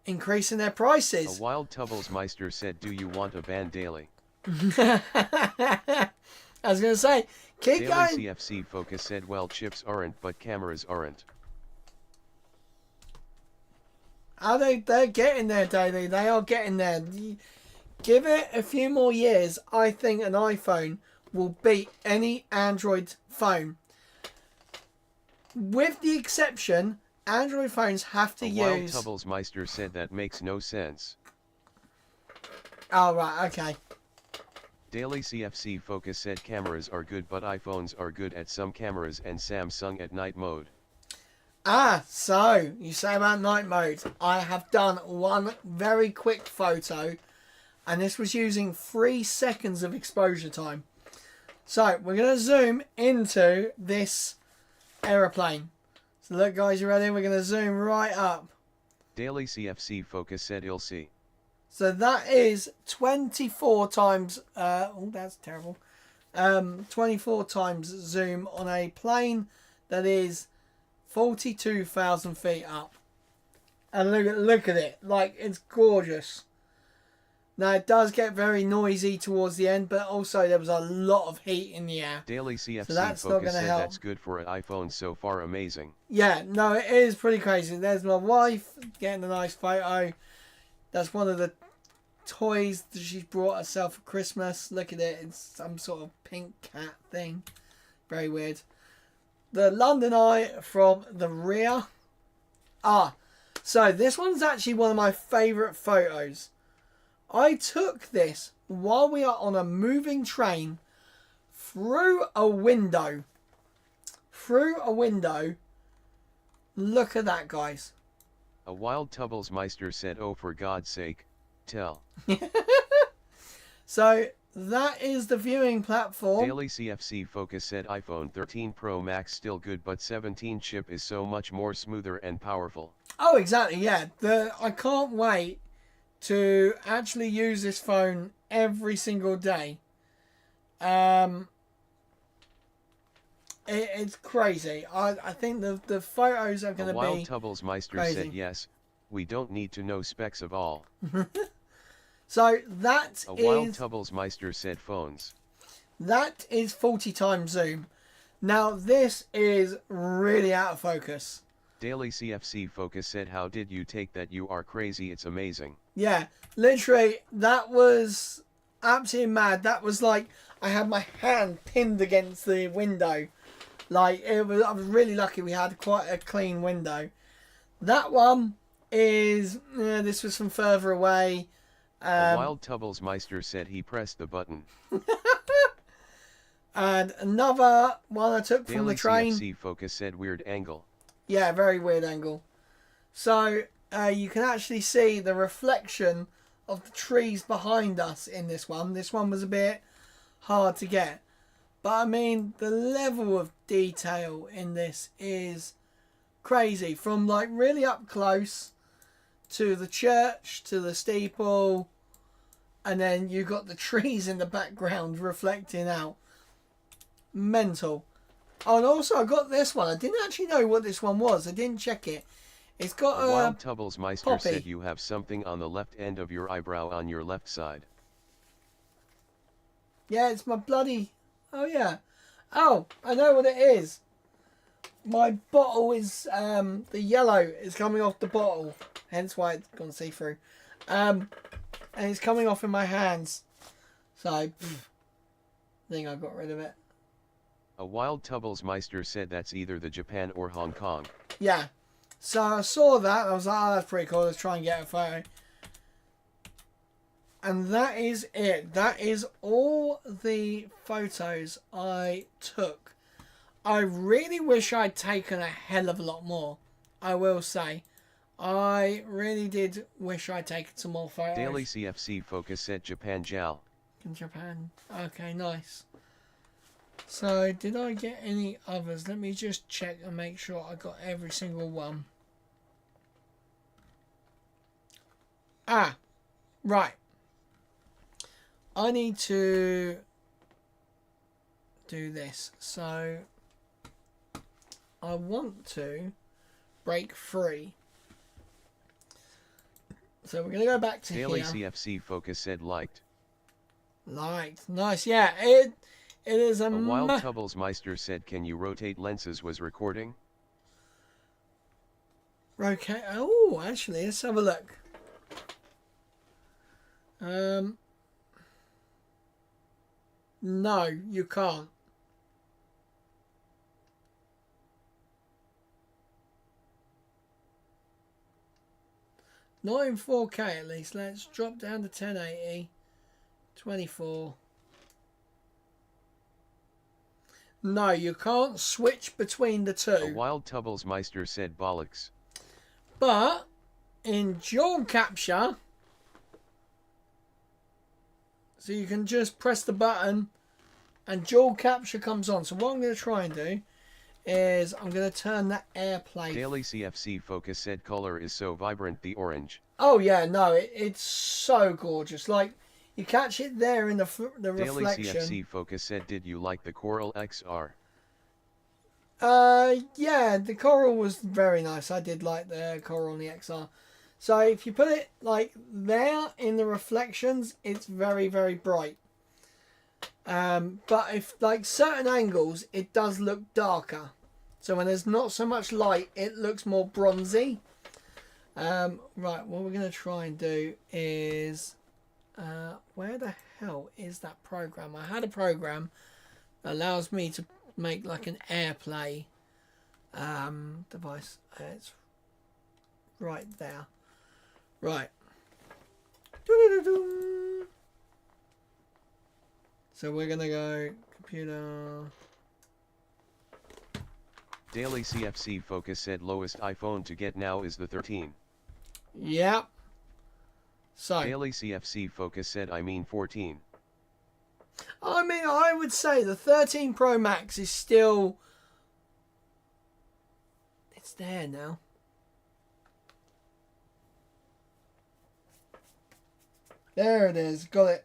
increasing their prices. A Wild Tubbles Meister said, do you want a band daily? I was going to say, keep Daily going. CFC Focus said, well, chips aren't, but cameras aren't. They're getting there, Daily. They are getting there. Give it a few more years. I think an iPhone will beat any Android phone. With the exception, Android phones have to use... Wild Tubbles Meister said that makes no sense. Oh, right, okay. Daily CFC Focus said cameras are good, but iPhones are good at some cameras and Samsung at night mode. Ah, so you say about night mode. I have done one very quick photo, and this was using 3 seconds of exposure time. So we're going to zoom into this aeroplane. So look, guys, you ready? We're going to zoom right up. Daily CFC Focus said you'll see. So that is 24 times... oh, that's terrible. 24 times zoom on a plane that is 42,000 feet up. And look at it. Like, it's gorgeous. Now, it does get very noisy towards the end, but also there was a lot of heat in the air. Daily CFC so that's Focus said help. that's good for an iPhone so far, amazing. Yeah, no, it is pretty crazy. There's my wife getting a nice photo. That's one of the toys that she's brought herself for Christmas. Look at it. It's some sort of pink cat thing. Very weird. The London Eye from the rear. Ah, so this one's actually one of my favourite photos. I took this while we are on a moving train through a window. Through a window. Look at that, guys. A Wild Tubbles Meister said, oh, for God's sake, tell. So that is the viewing platform. Daily CFC Focus said iPhone 13 Pro Max still good, but 17 chip is so much more smoother and powerful. Oh, exactly, yeah. I can't wait to actually use this phone every single day. It's crazy. I think the photos are going to be Wild Tubbles Meister crazy. said yes, we don't need to know specs of all. So that A Wild Tubbles Meister said phones. That is 40 times zoom. Now this is really out of focus. Daily CFC Focus said, how did you take that? You are crazy, it's amazing. Yeah, literally, that was absolutely mad. That was like, I had my hand pinned against the window. Like, I was really lucky we had quite a clean window. That one is, this was from further away. A Wild Tubbles Meister said he pressed the button. And another one I took Daily from the train. CFC Focus said weird angle. Yeah, very weird angle. So you can actually see the reflection of the trees behind us in this one. This one was a bit hard to get. But I mean, the level of detail in this is crazy. From like really up close to the church, to the steeple. And then you got the trees in the background reflecting out. Mental. Oh, and also I got this one. I didn't actually know what this one was. I didn't check it. It's got a Wild Tubbles Meister poppy. said you have something on the left end of your eyebrow on your left side. Yeah, it's my bloody... Oh, yeah. Oh, I know what it is. my bottle is the yellow is coming off the bottle, hence why it's gone see through, and it's coming off in my hands. So I think I got rid of it. A Wild Tubblesmeister said that's either the Japan or Hong Kong. Yeah. So I saw that. I was like, oh, that's pretty cool. Let's try and get a photo. And that is it. That is all the photos I took. I really wish I'd taken a hell of a lot more. I will say. I really did wish I'd taken some more photos. Daily CFC Focus said Japan Jal. In Japan. Okay, nice. So, did I get any others? Let me just check and make sure I got every single one. Ah, right. I need to do this. So, I want to break free. So, we're going to go back to Daily here. CFC Focus said liked. Liked. Nice. Yeah, it is A Wild Tubblesmeister said can you rotate lenses was recording? Okay. Oh, actually, let's have a look. No, you can't. Not in 4K at least. Let's drop down to 1080. 24. No, you can't switch between the two. A Wild Tubblesmeister said bollocks. But in dual capture, so you can just press the button and dual capture comes on. So what I'm going to try and do is I'm going to turn that AirPlay. Daily CFC Focus said color is so vibrant the orange. Oh yeah, no, it's so gorgeous. Like you catch it there in the Daily reflection. CFC Focus said did you like the Coral XR? Yeah, the coral was very nice. I did like the coral on the XR. So if you put it like there in the reflections, it's very, very bright. But if like certain angles, it does look darker. So when there's not so much light, it looks more bronzy. Right, what we're going to try and do is... where the hell is that program? I had a program that allows me to make like an AirPlay device. It's right there. Right. Doo-doo-doo-doo. So we're going to go computer... Daily CFC Focus said lowest iPhone to get now is the 13. Yep. So Daily CFC Focus said I mean 14. I mean, I would say the 13 Pro Max is still... It's there now. There it is. Got it.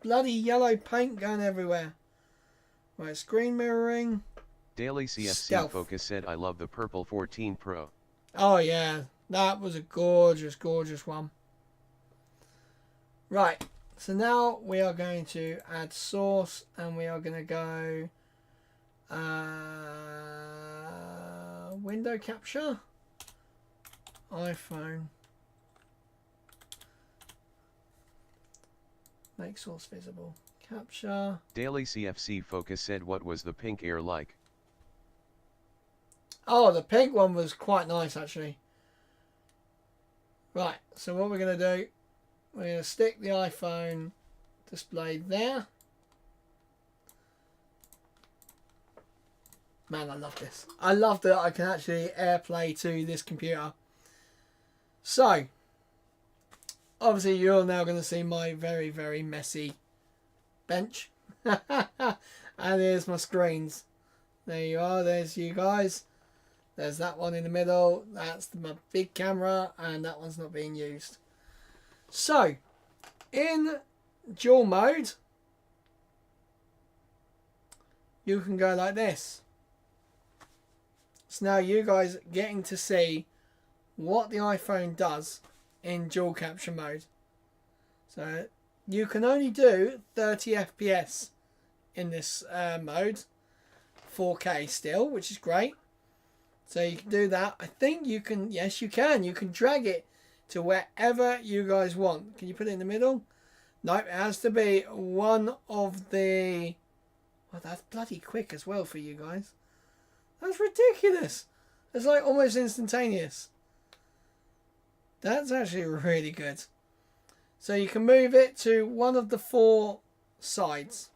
Bloody yellow paint going everywhere. Right, screen mirroring. Daily CFC Stealth. Focus said I love the purple 14 Pro. Oh, yeah. That was a gorgeous, gorgeous one. Right. So now we are going to add source and we are going to go window capture, iPhone, make source visible, capture. Daily CFC Focus said what was the pink air like? Oh, the pink one was quite nice actually. Right, so what we're going to do, we're going to stick the iPhone display there. Man, I love this. I love that I can actually AirPlay to this computer. So, obviously you're now going to see my very, very messy bench. And here's my screens. There you are. There's you guys. There's that one in the middle. That's my big camera. And that one's not being used. So, in dual mode, you can go like this. So now you guys are getting to see what the iPhone does in dual capture mode. So you can only do 30 FPS in this mode. 4K still, which is great. So you can do that. I think you can, yes you can. You can drag it to wherever you guys want. Can you put it in the middle? Nope, it has to be one of the... Well, that's bloody quick as well for you guys. That's ridiculous. It's like almost instantaneous. That's actually really good. So you can move it to one of the 4 sides.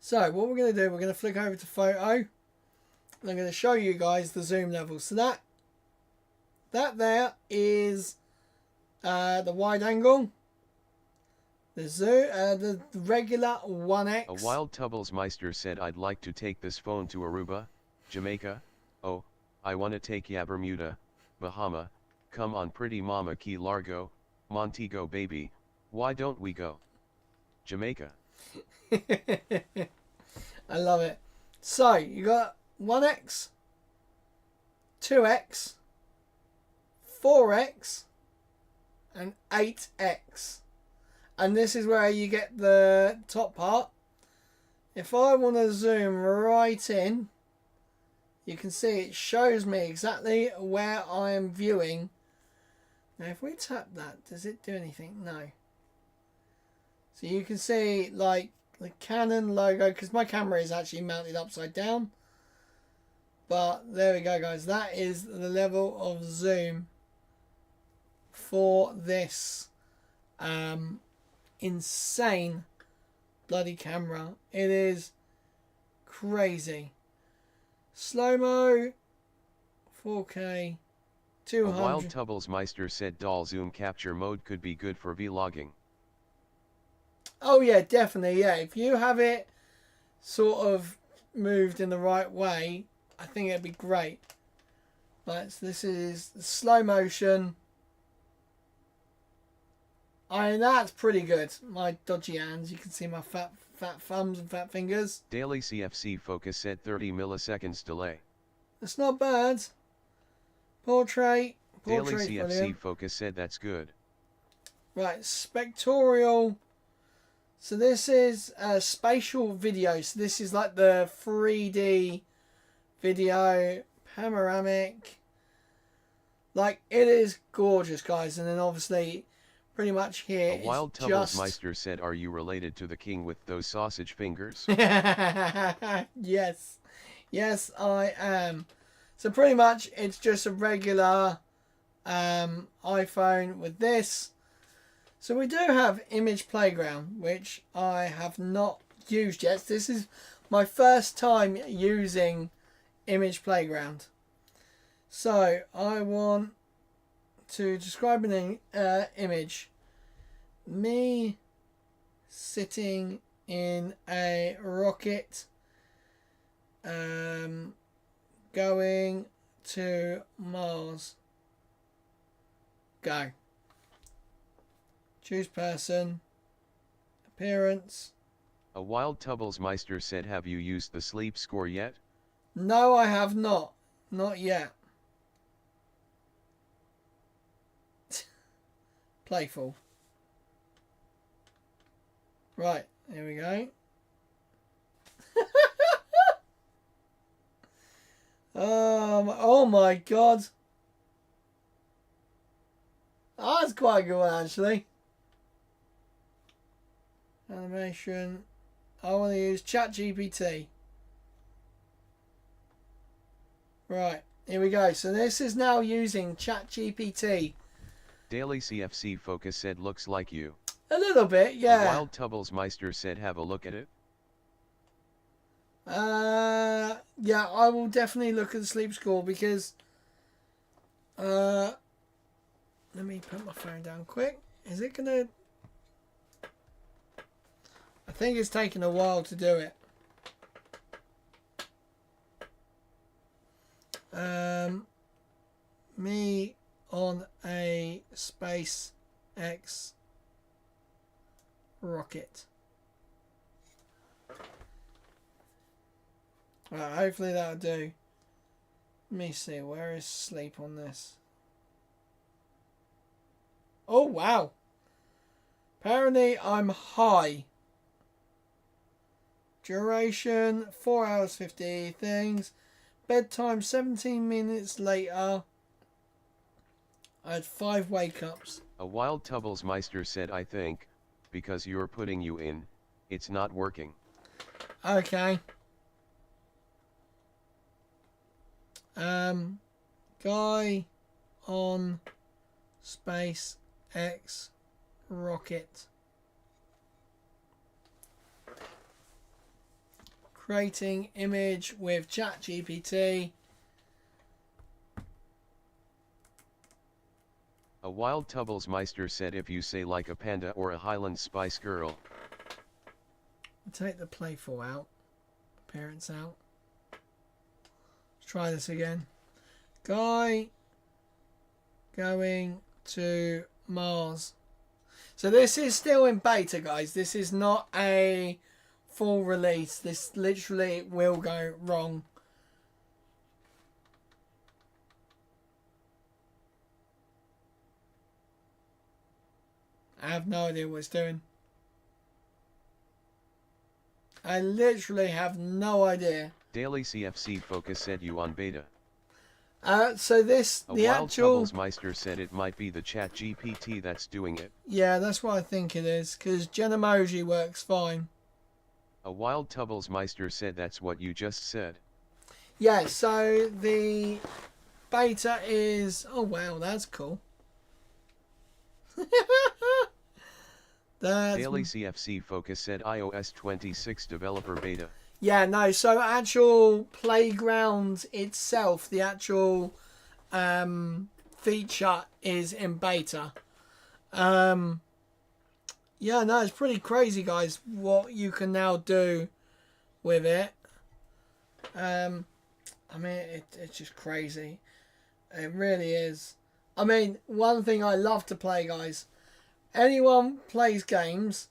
So what we're going to do, we're going to flick over to photo. And I'm going to show you guys the zoom level. So that there is the wide angle. The zoom, the regular 1x. A Wild Tubblesmeister said, I'd like to take this phone to Aruba, Jamaica. Oh, I want to take ya Bermuda, Bahama. Come on pretty mama, Key Largo, Montego baby. Why don't we go? Jamaica. I love it. So you got 1x, 2x, 4x, and 8x. And this is where you get the top part. If I want to zoom right in, you can see it shows me exactly where I am viewing. Now if we tap that, does it do anything? No. So you can see like the Canon logo, because my camera is actually mounted upside down. But there we go guys, that is the level of zoom for this insane bloody camera. It is crazy. Slow-mo, 4K, 200. A Wild Tubblesmeister said doll zoom capture mode could be good for vlogging. Oh yeah, definitely, yeah. If you have it sort of moved in the right way, I think it'd be great. Right, so this is the slow motion. I mean, that's pretty good. My dodgy hands, you can see my fat thumbs and fat fingers. Daily CFC focus said 30 milliseconds delay. That's not bad. Portrait. Daily Portrait's CFC brilliant. focus said that's good. Right, spectorial. So this is spatial video. So this is like the 3D video, panoramic. Like, it is gorgeous, guys. And then obviously, pretty much here, A Wild it's just... Tubblesmeister said, are you related to the king with those sausage fingers? Yes. Yes, I am. So pretty much, it's just a regular iPhone with this. So we do have Image Playground, which I have not used yet. This is my first time using Image Playground. So I want to describe an image. Me sitting in a rocket going to Mars. Go. Choose person. Appearance. A Wild Tubblesmeister said, have you used the sleep score yet? No, I have not. Not yet. Playful. Right, here we go. Oh my god. Oh, that's quite a good one, actually. Animation. I want to use ChatGPT. Right, here we go. So this is now using ChatGPT. Daily CFC focus said, looks like you. A little bit, yeah. A Wild Tubblesmeister said, have a look at it. Yeah, I will definitely look at the sleep score because let me put my phone down quick. Is it gonna... I think it's taking a while to do it. Me on a SpaceX rocket. Right, hopefully that'll do. Let me see, where is sleep on this? Oh wow. Apparently I'm high. Duration 4 hours 50 things. Bedtime 17 minutes later. I had 5 wake ups. A wild Tubblesmeister said, I think, because you're putting you in, it's not working. Okay. Guy on SpaceX rocket. Creating image with ChatGPT. A wild Tubblesmeister said, if you say like a panda or a Highland Spice Girl. Take the playful out. Parents out. Let's try this again. Guy going to Mars. So this is still in beta, guys. This is not a full release. This literally will go wrong. I have no idea what it's doing. I literally have no idea. Daily CFC Focus said you on beta. So this, A the wild actual... Tubblesmeister said it might be the chat GPT that's doing it. Yeah, that's what I think it is, because Genemoji works fine. A wild Tubblesmeister said that's what you just said. Yeah, so the beta is... Oh, wow, that's cool. Daily CFC Focus said iOS 26 developer beta. Yeah, no, so actual Playground itself, the actual feature is in beta. Yeah, no, it's pretty crazy, guys, what you can now do with it. I mean, it's just crazy. It really is. I mean, one thing I love to play, guys. Anyone plays games,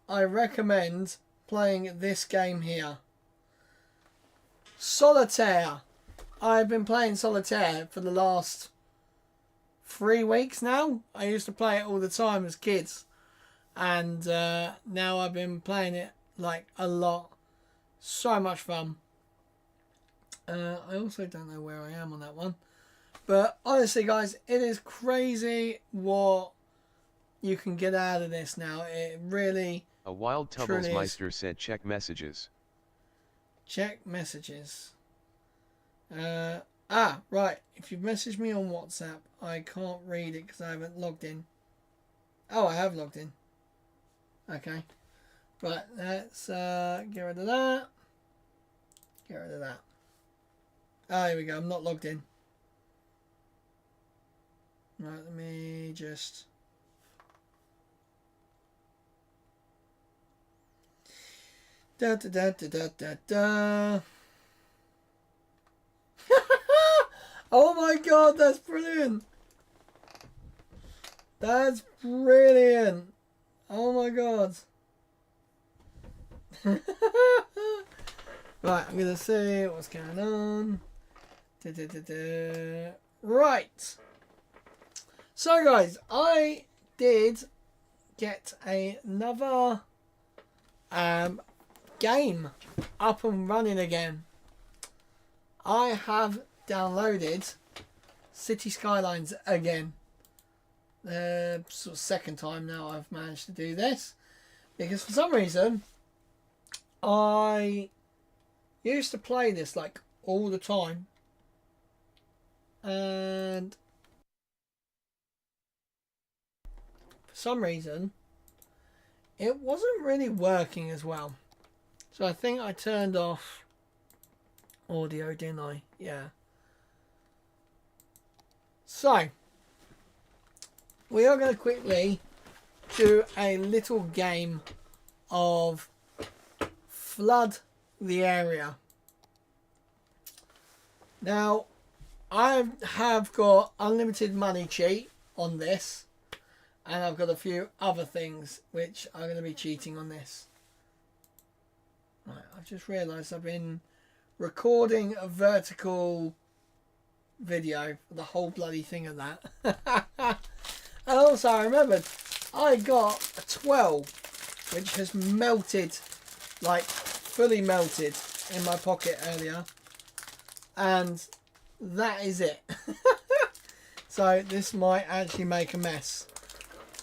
I recommend playing this game here. Solitaire. I've been playing Solitaire for the last 3 weeks now. I used to play it all the time as kids. And now I've been playing it like a lot. So much fun. I also don't know where I am on that one. But honestly, guys, it is crazy what you can get out of this now. It really... A wild Tubblesmeister said check messages. Check messages. Right. If you've messaged me on WhatsApp, I can't read it because I haven't logged in. Oh, I have logged in. Okay. Right, let's get rid of that. Get rid of that. Oh, here we go. I'm not logged in. Right, let me just... Da da da da da da da. Oh my god, that's brilliant. That's brilliant. Oh my god. Right, I'm gonna see what's going on. Da, da, da, da. Right. So guys, I did get another game up and running again. I have downloaded City Skylines again. Sort of second time now I've managed to do this, because for some reason I used to play this like all the time, and for some reason it wasn't really working as well. So I think I turned off audio, didn't I? Yeah. So, we are going to quickly do a little game of flood the area. Now, I have got unlimited money cheat on this, and I've got a few other things which are going to be cheating on this. Right, I've just realised I've been recording a vertical video for the whole bloody thing of that. And also I remembered I got a 12 which has melted like fully melted in my pocket earlier. And that is it. So this might actually make a mess.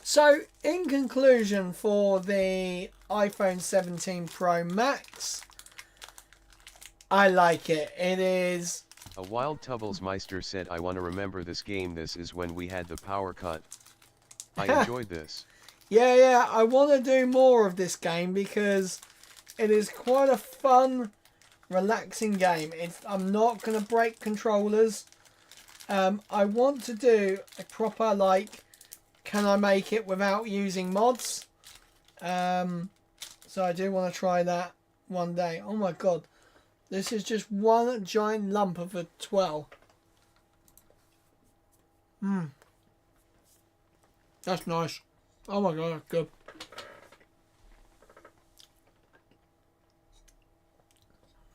So in conclusion, for the iPhone 17 Pro Max, I like it. It is... A Wild Tubblesmeister said, I want to remember this game. This is when we had the power cut. I enjoyed this. Yeah, I want to do more of this game because it is quite a fun, relaxing game. I'm not going to break controllers. I want to do a proper, like, can I make it without using mods? So I do want to try that one day. Oh my god. This is just one giant lump of a twirl. That's nice. Oh my god, that's good.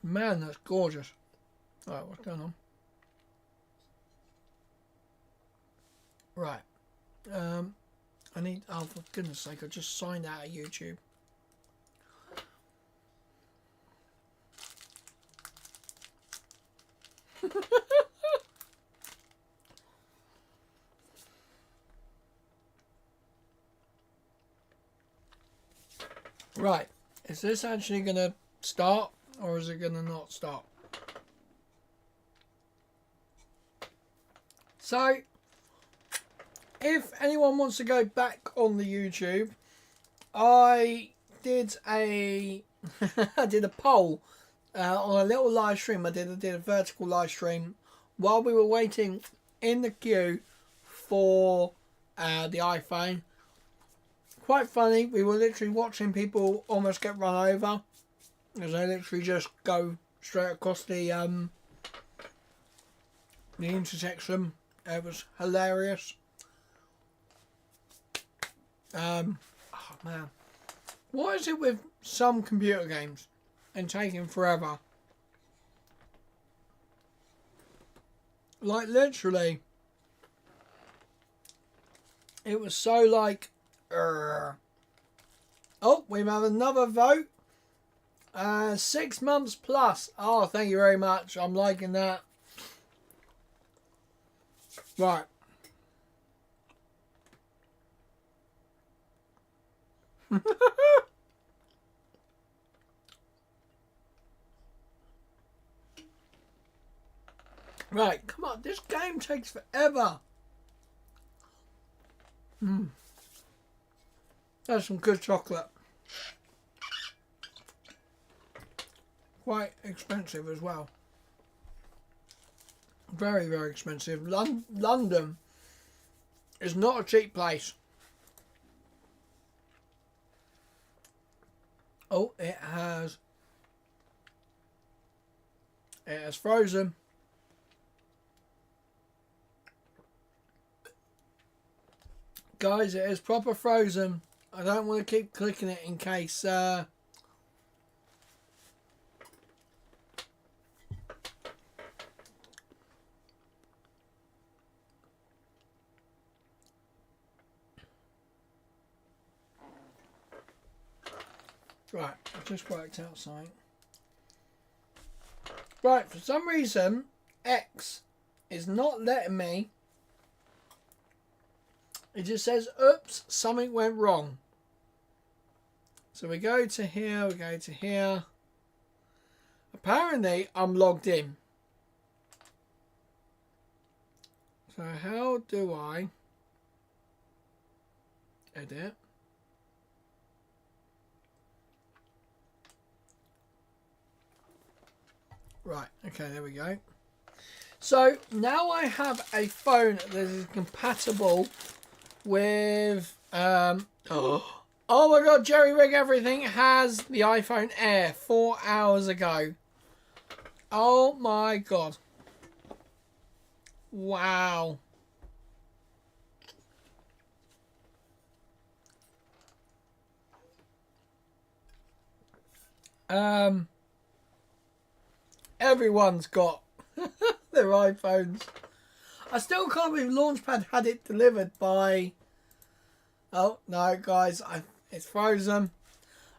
Man, that's gorgeous. Alright, what's going on? Right. I need... Oh, for goodness sake, I just signed out of YouTube. Right. Is this actually going to start or is it going to not start? So, if anyone wants to go back on the YouTube, I did a I did a poll on a little live stream. I did a vertical live stream while we were waiting in the queue for the iPhone. Quite funny. We were literally watching people almost get run over as they literally just go straight across the intersection. It was hilarious. Oh man, what is it with some computer games and taking forever? Like literally, it was so like. Oh, we have another vote. 6 months plus. Oh, thank you very much. I'm liking that. Right. Right, come on. This game takes forever. That's some good chocolate. Quite expensive as well. Very, very expensive. London is not a cheap place. Oh, it has frozen. Guys, it is proper frozen. I don't want to keep clicking it in case right, I just worked out something. Right, for some reason X is not letting me. It just says, oops, something went wrong. So we go to here, we go to here. Apparently, I'm logged in. So how do I edit? Right, okay, there we go. So now I have a phone that is compatible with oh my god, Jerry Rig Everything has the iPhone Air 4 hours ago. Oh my god. Wow. Everyone's got their iPhones. I still can't believe Launchpad had it delivered by... Oh, no, guys. It's frozen.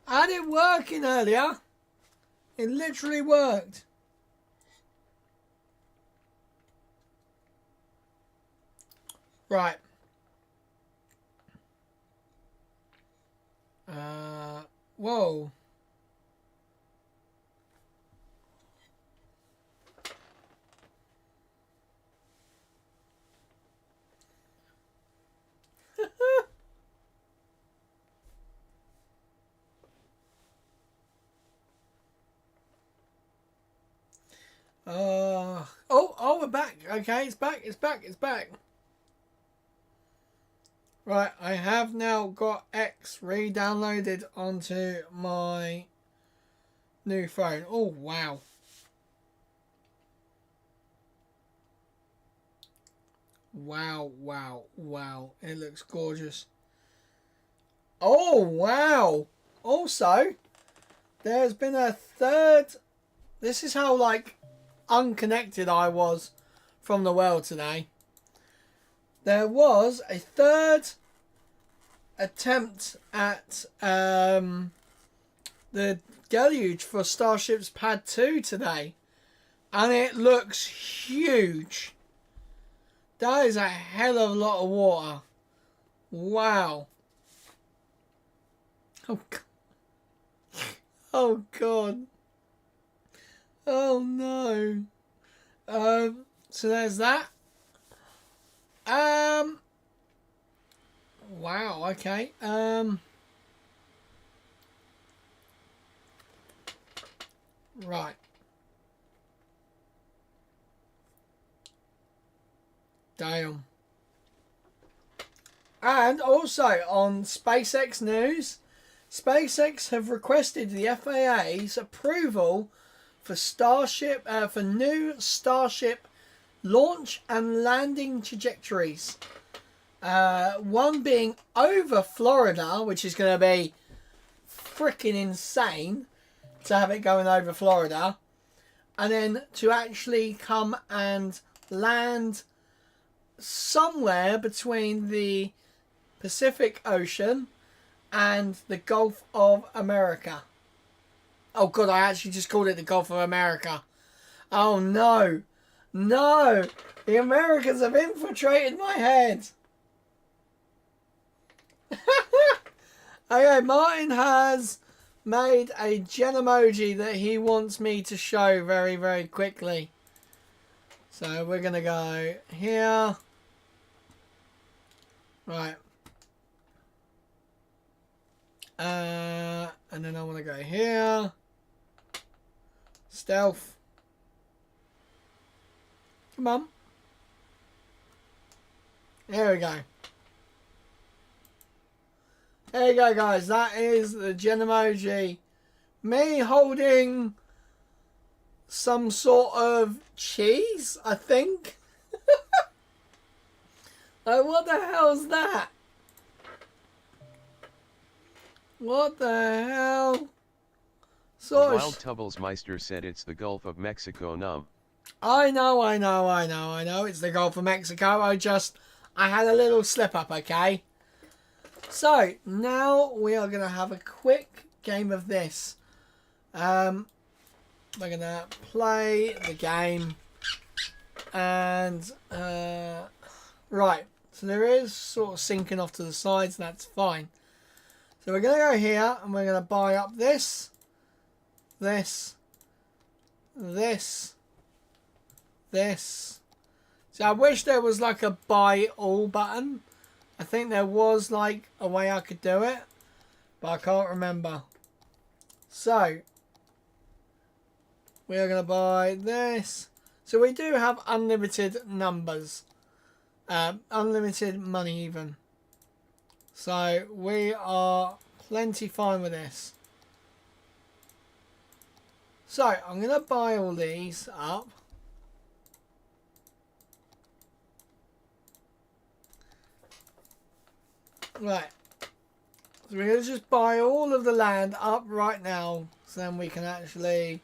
I had it working earlier. It literally worked. Right. Whoa. Oh, we're back. Okay, it's back. Right, I have now got X re-downloaded onto my new phone. Oh, wow. Wow. It looks gorgeous. Oh, wow. Also, there's been a third... This is how, like, unconnected I was from the world today. There was a third attempt at the deluge for Starship's Pad 2 today. And it looks huge. That is a hell of a lot of water. Wow. Oh, God. Oh, God. Oh, no. So there's that. Wow, okay. Right. Damn. And also on SpaceX news, SpaceX have requested the FAA's approval for for new Starship launch and landing trajectories. One being over Florida, which is going to be freaking insane to have it going over Florida, and then to actually come and land somewhere between the Pacific Ocean and the Gulf of America. Oh God, I actually just called it the Gulf of America. Oh no. No! The Americans have infiltrated my head! Okay, Martin has made a gen emoji that he wants me to show very, very quickly. So we're going to go here. Right. And then I want to go here. Stealth. Come on. There we go. There you go, guys. That is the gen emoji. Me holding some sort of cheese, I think. Like, what the hell's that? What the hell? Wild Tubblesmeister said it's the Gulf of Mexico, num. I know. It's the Gulf of Mexico. I had a little slip up, okay? So, now we are going to have a quick game of this. We're going to play the game. And, right. So there is sort of sinking off to the sides. That's fine. So we're going to go here and we're going to buy up this. So I wish there was like a buy all button. I think there was like a way I could do it, but I can't remember. So we are going to buy this. So we do have unlimited numbers, unlimited money even. So we are plenty fine with this. So I'm going to buy all these up. Right. So we're going to just buy all of the land up right now. So then we can actually...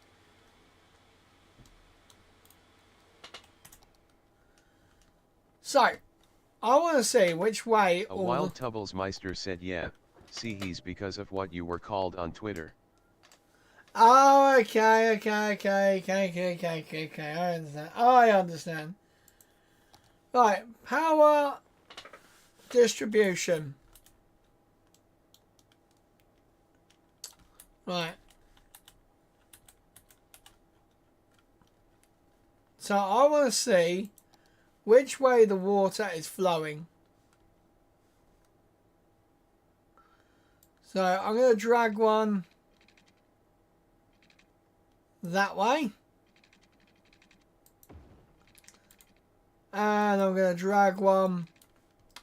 So, I want to see which way... A Wild Tubblesmeister said yeah, see he's because of what you were called on Twitter. Oh, okay. I understand. Right, power distribution. Right. So I want to see which way the water is flowing. So I'm going to drag one that way. And I'm going to drag one.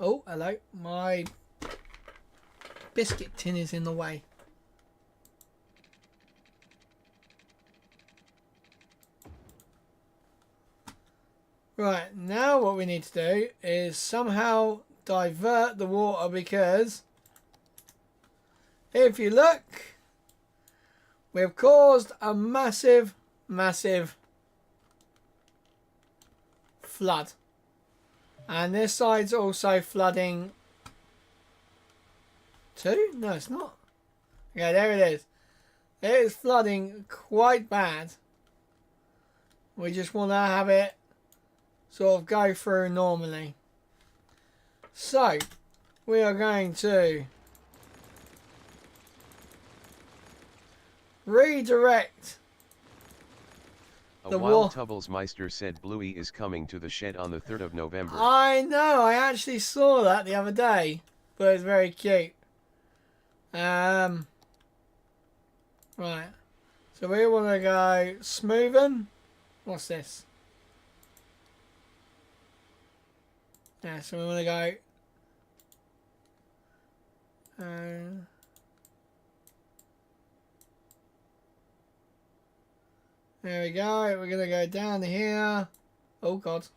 Oh, hello. My biscuit tin is in the way. Right, now what we need to do is somehow divert the water, because if you look, we've caused a massive flood. And this side's also flooding too? No, it's not. Okay, there it is. It is flooding quite bad. We just want to have it sort of go through normally. So, we are going to redirect A wild Tubblesmeister said Bluey is coming to the shed on the 3rd of November. I know, I actually saw that the other day, but it's very cute. Right, so we want to go smoothen. What's this? Yeah, so we want to go there we go. We're going to go down here. Oh, God.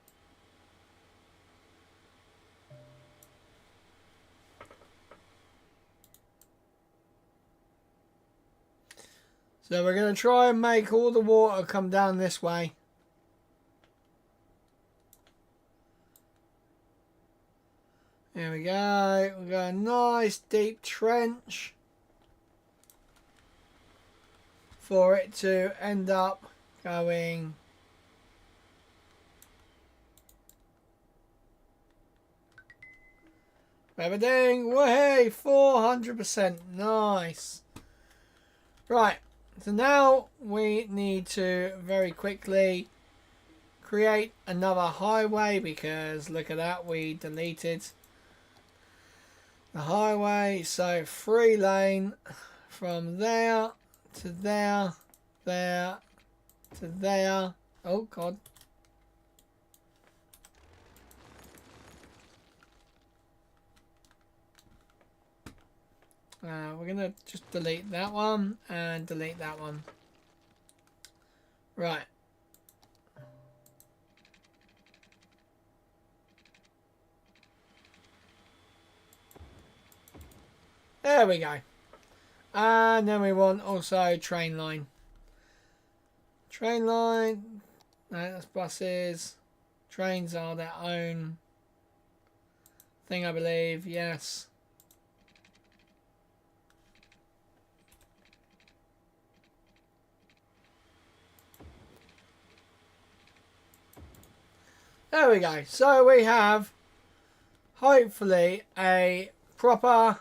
So we're going to try and make all the water come down this way. There we go. We've got a nice deep trench for it to end up going everything. Way 400%. Nice. Right. So now we need to very quickly create another highway, because look at that, we deleted the highway. So 3 lane from there to there, there to there. Oh, God. We're going to just delete that one and delete that one. Right. There we go. And then we want also train line. Train line. No, that's buses. Trains are their own thing, I believe. Yes. There we go. So we have hopefully a proper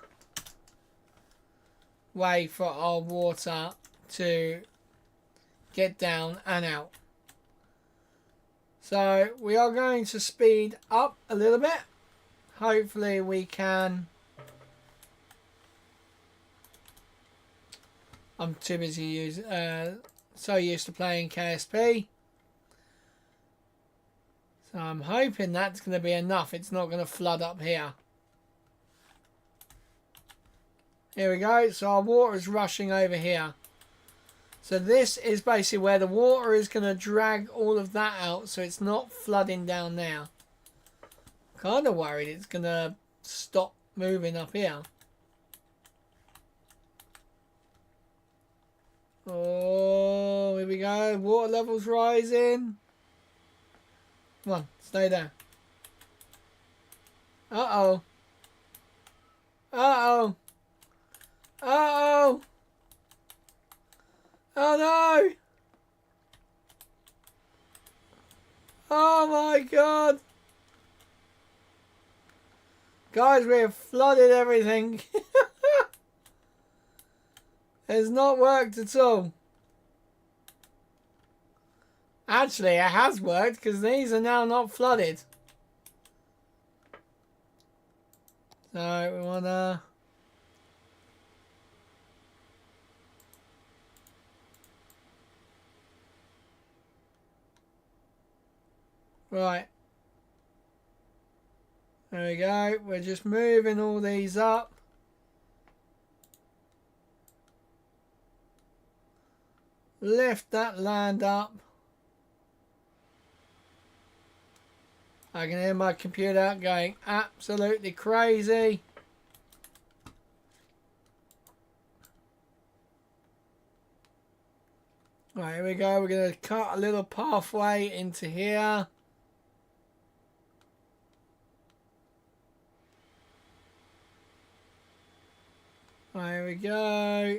way for our water to get down and out. So we are going to speed up a little bit. Hopefully we can. I'm too busy so used to playing KSP. So I'm hoping that's going to be enough. It's not going to flood up here. Here we go. So our water is rushing over here. So this is basically where the water is going to drag all of that out, so it's not flooding down there. Kind of worried it's going to stop moving up here. Oh, here we go. Water levels rising. Come on, stay there. Uh-oh. Uh-oh. Uh-oh. Oh no! Oh my god! Guys, we have flooded everything. It's not worked at all. Actually, it has worked because these are now not flooded. So we wanna... Right. There we go. We're just moving all these up. Lift that land up. I can hear my computer going absolutely crazy. Right, here we go. We're going to cut a little pathway into here. Right, here we go.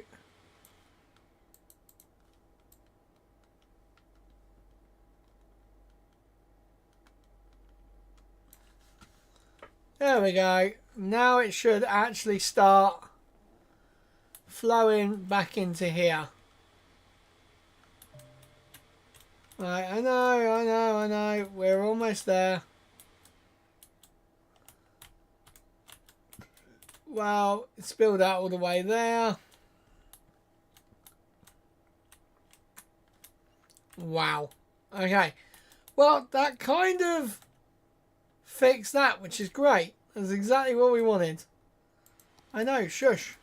There we go. Now it should actually start flowing back into here. Right, I know. We're almost there. Well, it spilled out all the way there. Wow. Okay. Well, that kind of fixed that, which is great. That's exactly what we wanted. I know, shush.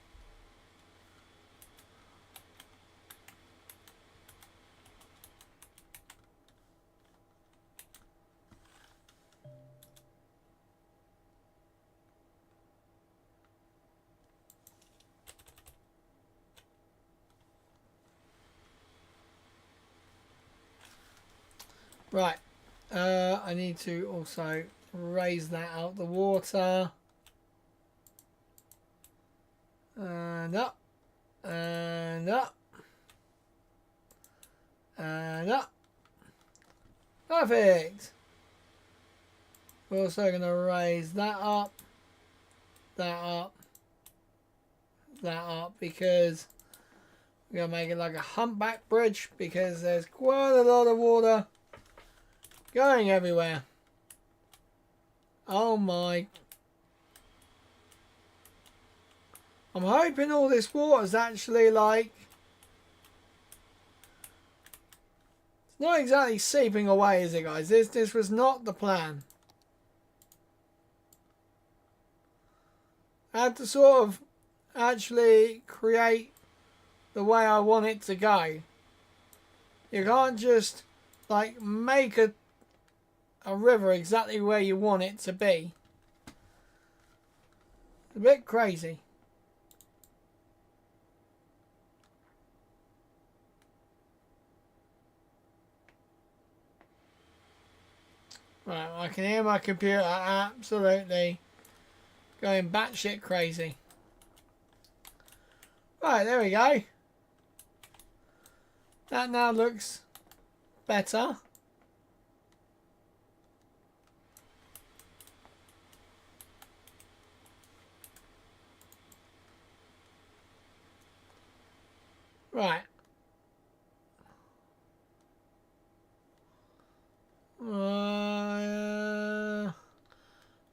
Right. I need to also raise that out the water. And up. And up. And up. Perfect. We're also going to raise that up. That up. That up, because we're going to make it like a humpback bridge, because there's quite a lot of water going everywhere. Oh my. I'm hoping all this water's actually like... It's not exactly seeping away, is it, guys? This was not the plan. I had to sort of actually create the way I want it to go. You can't just like make a river exactly where you want it to be. It's a bit crazy. Right, I can hear my computer absolutely going batshit crazy. Right, there we go. That now looks better. Right.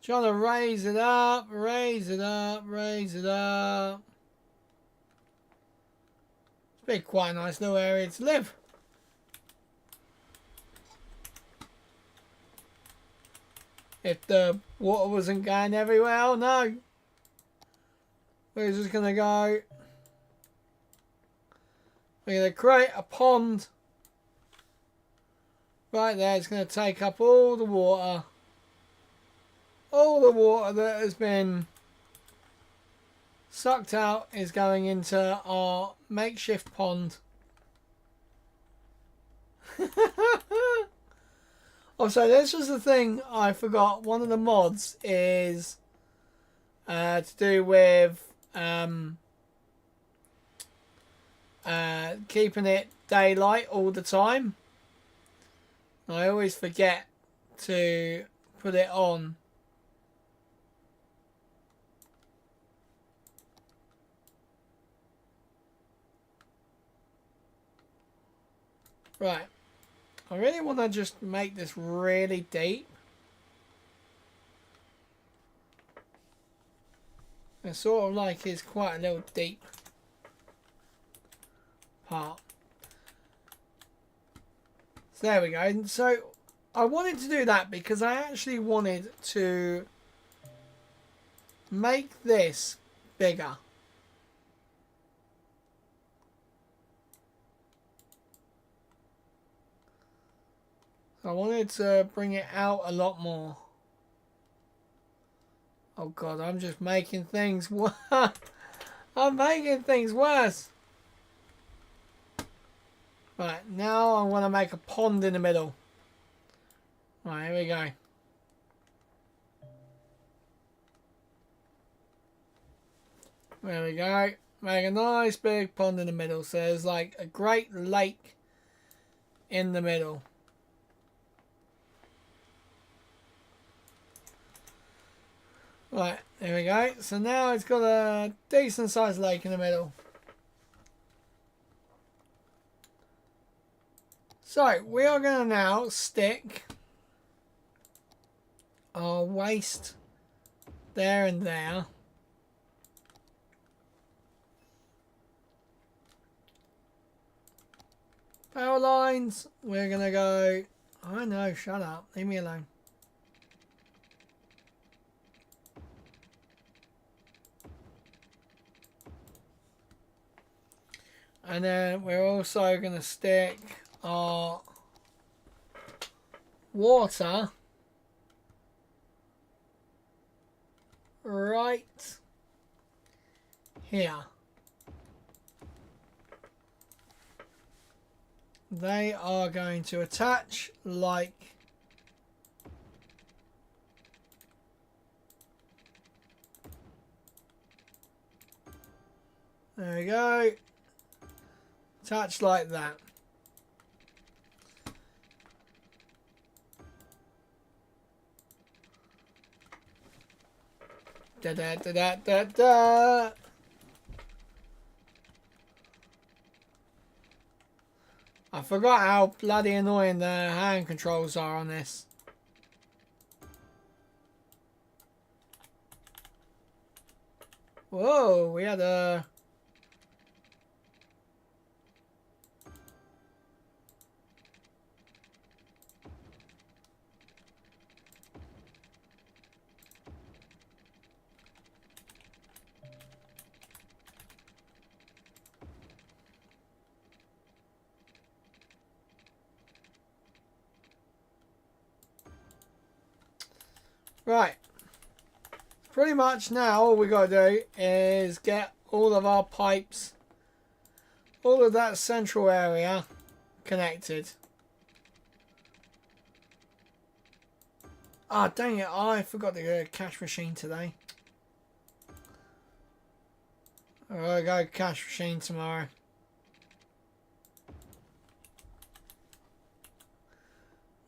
Trying to raise it up, raise it up, raise it up. It's been quite a nice little area to live. If the water wasn't going everywhere, oh no. We're just going to go. We're going to create a pond. Right there, it's going to take up all the water. All the water that has been sucked out is going into our makeshift pond. Also, this was the thing I forgot. One of the mods is to do with keeping it daylight all the time. I always forget to put it on. Right. I really want to just make this really deep. It sort of like is quite a little deep part. So there we go. So I wanted to do that because I actually wanted to make this bigger. I wanted to bring it out a lot more. Oh god, I'm just making things worse. I'm making things worse. Right, now I want to make a pond in the middle. Right, here we go. There we go. Make a nice big pond in the middle. So there's like a great lake in the middle. Right, there we go. So now it's got a decent sized lake in the middle. So we are going to now stick our waste there and there. Power lines, we're going to go... I know, shut up. Leave me alone. And then we're also going to stick our water right here. They are going to attach like there we go. Attach like that. Da da da da da da. I forgot how bloody annoying the hand controls are on this. Whoa, we had a... Right. Pretty much now all we got to do is get all of our pipes, all of that central area connected. Ah, dang it, I forgot to get a cash machine today. I'll go cash machine tomorrow.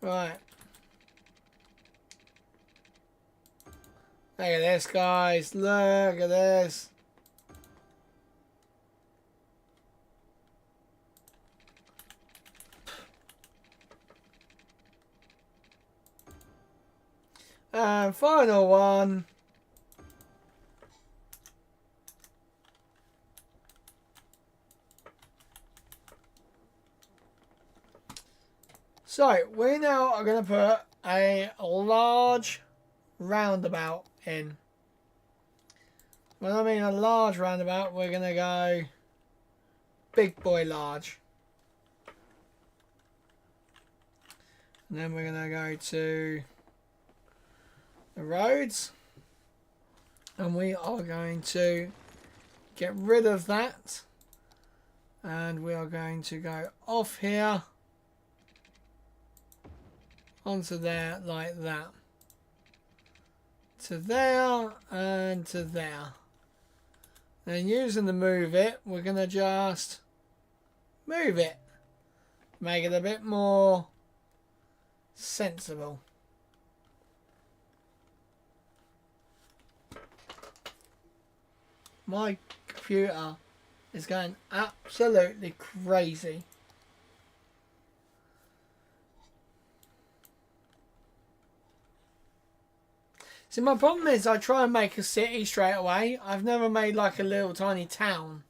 Right. Look at this, guys. Look at this. And final one. So, we now are going to put a large roundabout in. When I mean a large roundabout, we're going to go big boy large. And then we're going to go to the roads. And we are going to get rid of that. And we are going to go off here onto there like that. To there and to there. Then using the move it, we're going to just move it. Make it a bit more sensible. My computer is going absolutely crazy. See, my problem is I try and make a city straight away. I've never made like a little tiny town.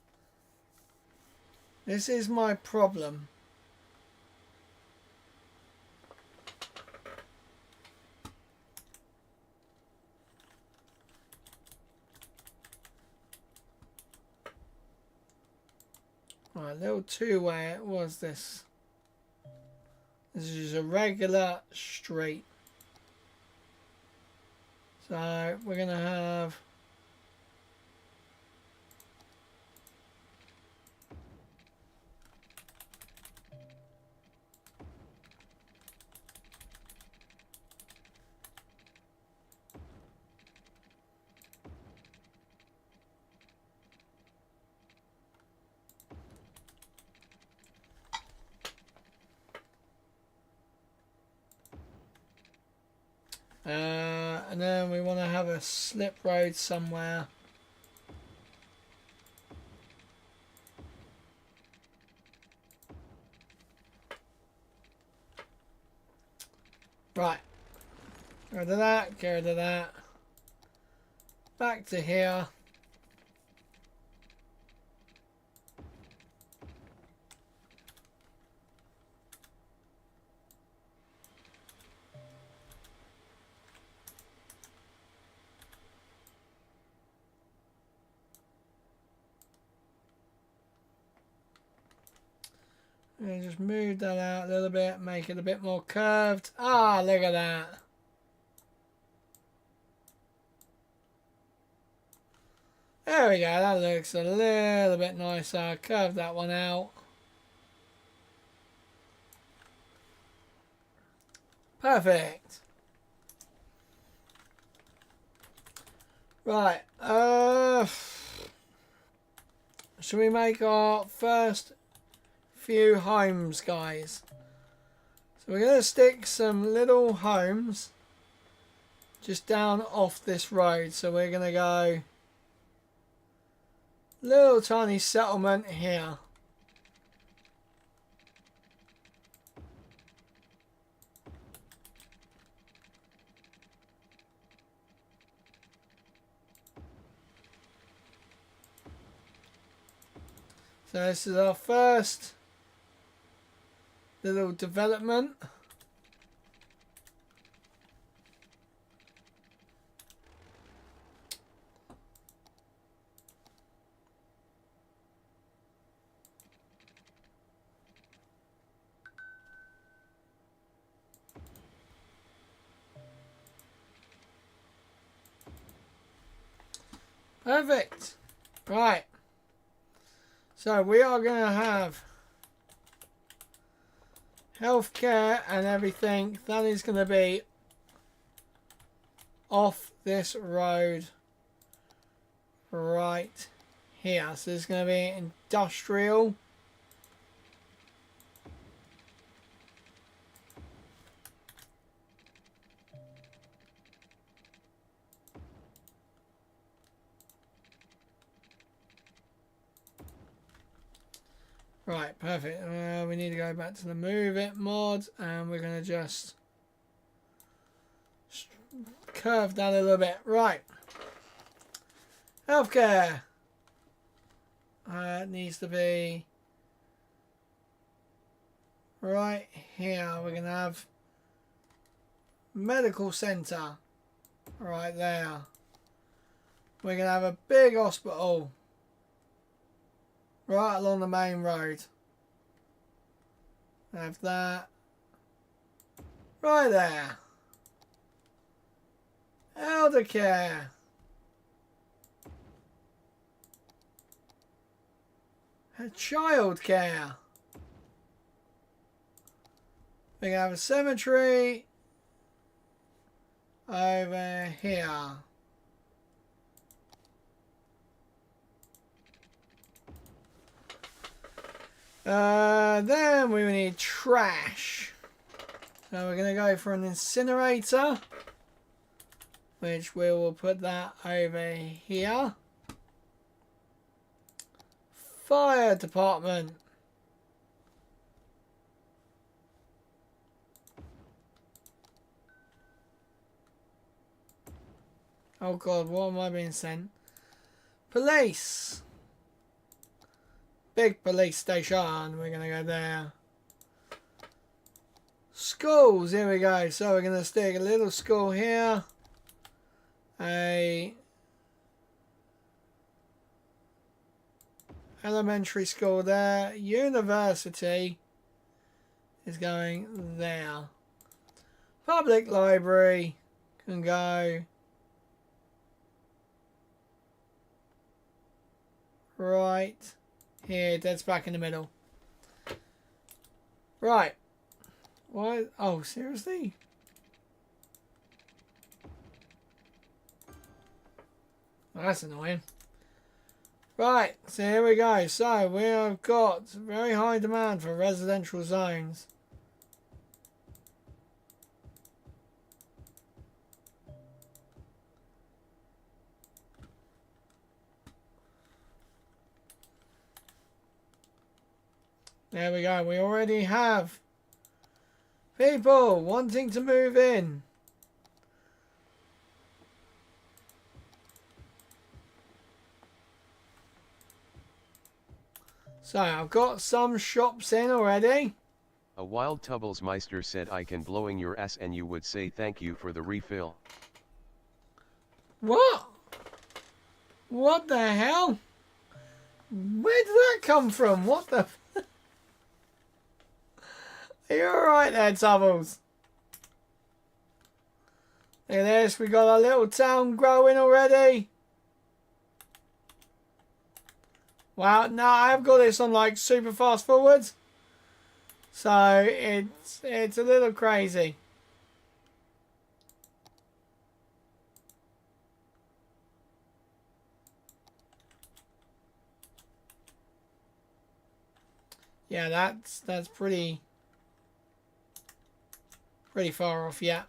This is my problem. Right, little two-way. What was this? This is a regular street. So we're going to have... and then we want to have a slip road somewhere. Right. Get rid of that, get rid of that. Back to here. And just move that out a little bit, make it a bit more curved. Ah, look at that. There we go, that looks a little bit nicer. Curve that one out. Perfect. Right, should we make our first few homes, guys? So we're going to stick some little homes just down off this road. So we're going to go little tiny settlement here. So this is our first little development. Perfect. Right. So we are going to have healthcare and everything. That is going to be off this road right here. So there's going to be industrial. Right, perfect. We need to go back to the move it mod, and we're going to just curve that a little bit. Right. Healthcare. It needs to be right here. We're going to have medical centre right there. We're going to have a big hospital right along the main road. Have that right there. Elder care. Child care. We have a cemetery over here. Then we need trash. So we're going to go for an incinerator, which we will put that over here. Fire department. Oh God, what am I being sent? Police. Big police station. We're going to go there. Schools. Here we go. So we're going to stick a little school here. A elementary school there. University is going there. Public library can go right here. That's back in the middle. Right. Why? Oh, seriously? That's annoying. Right, so here we go. So we have got very high demand for residential zones. There we go. We already have people wanting to move in. So I've got some shops in already. A wild Tubblesmeister said I can blowing your ass and you would say thank you for the refill. What? What the hell? Where did that come from? What the... Are you alright there, Tubbles? Look at this, we got our little town growing already. Wow, no, I've got this on like super fast forward. So it's a little crazy. Yeah, that's pretty far off, yeah.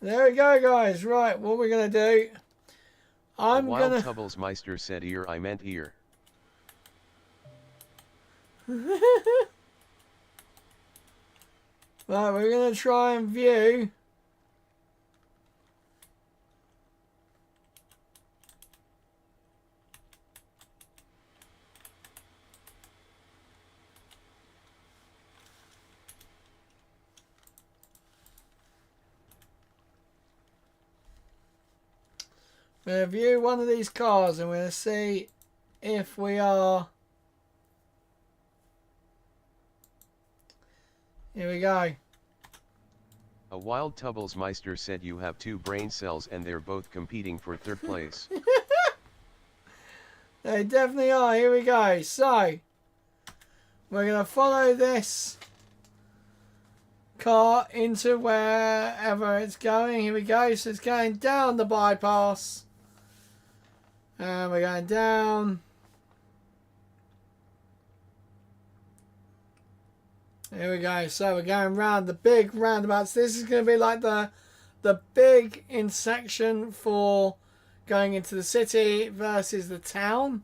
There we go, guys. Right, what we're gonna do? I'm wild gonna. Tubblesmeister said ear, I meant ear. Right, we're gonna try and view. We're going to view one of these cars and we're going to see if we are... Here we go. A wild Tubblesmeister said you have 2 brain cells and they're both competing for 3rd place. They definitely are. Here we go. So, we're going to follow this car into wherever it's going. Here we go. So it's going down the bypass. And we're going down. Here we go. So we're going round the big roundabouts. This is going to be like the big intersection for going into the city versus the town.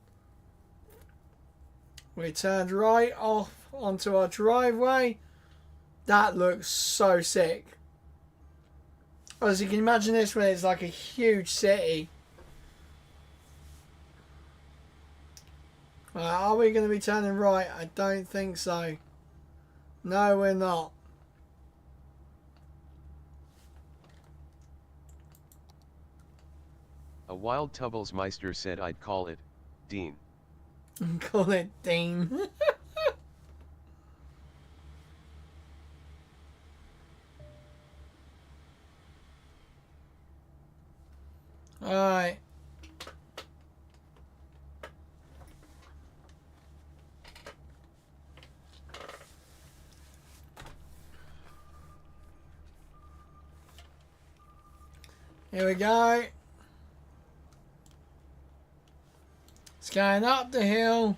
We turned right off onto our driveway. That looks so sick. As you can imagine this when it's like a huge city. Are we going to be turning right? I don't think so. No, we're not. A wild Tubblesmeister said I'd call it Dean. Call it Dean. Alright. Here we go. going up the hill.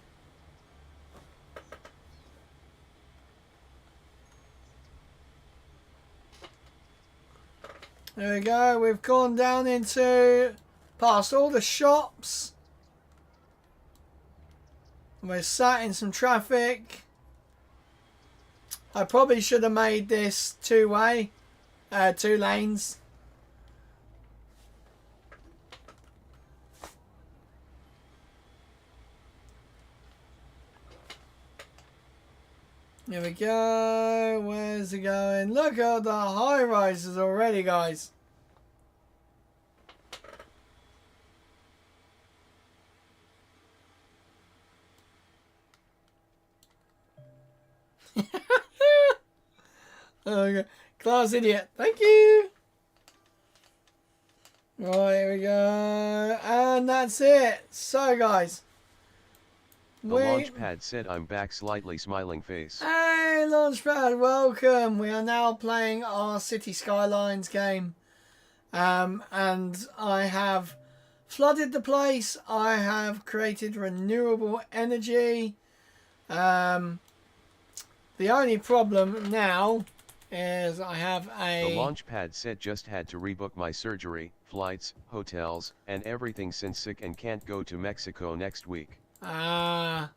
There we go. We've gone down into past all the shops. We're sat in some traffic. I probably should have made this two-way, 2 lanes. Here we go. Where's it going? Look at the high rises already, guys. Okay. Class idiot. Thank you. Right, here we go. And that's it. So, guys. The Launchpad said I'm back, slightly smiling face. Hey, Launchpad, welcome. We are now playing our City Skylines game. And I have flooded the place. I have created renewable energy. The only problem now is I have a... The Launchpad said just had to rebook my surgery, flights, hotels, and everything since sick and can't go to Mexico next week. Right.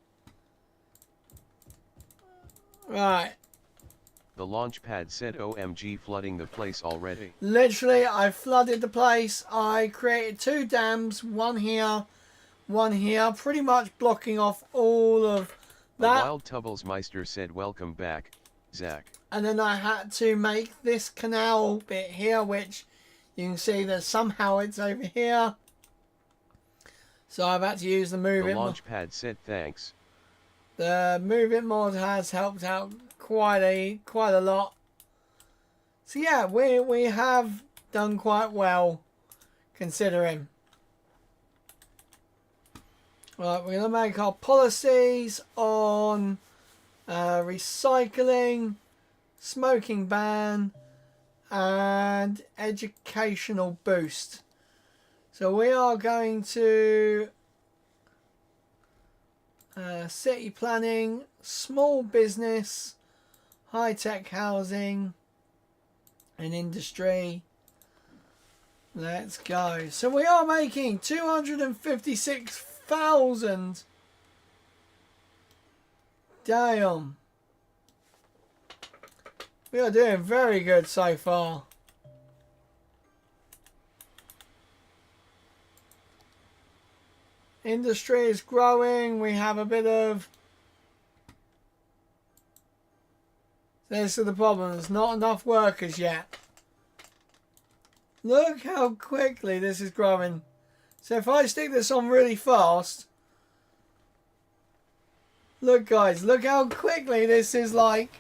The Launchpad said OMG flooding the place already. Literally, I flooded the place. I created 2 dams, one here, pretty much blocking off all of that. The Wild Tubblesmeister said welcome back, Zach. And then I had to make this canal bit here, which you can see that somehow it's over here. So I've had to use the Move It mod. The Launchpad said thanks. The Move It mod has helped out quite a lot. So yeah, we have done quite well, considering. Right, we're gonna make our policies on recycling, smoking ban, and educational boost. So we are going to city planning, small business, high-tech housing, and industry. Let's go. So we are making 256,000. Damn. We are doing very good so far. Industry is growing. We have a bit of... This is the problem. There's not enough workers yet. Look how quickly this is growing. So if I stick this on really fast... Look, guys. Look how quickly this is like...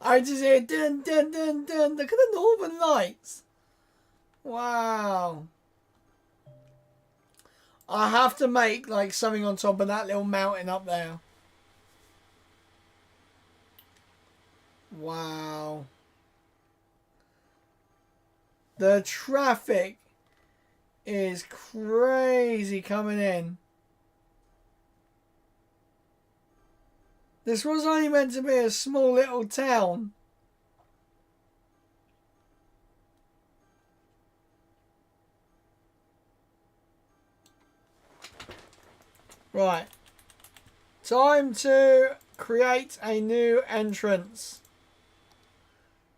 I just hear dun dun dun dun. Look at the northern lights. Wow. I have to make like something on top of that little mountain up there. Wow. The traffic is crazy coming in. This was only meant to be a small little town. Right. Time to create a new entrance.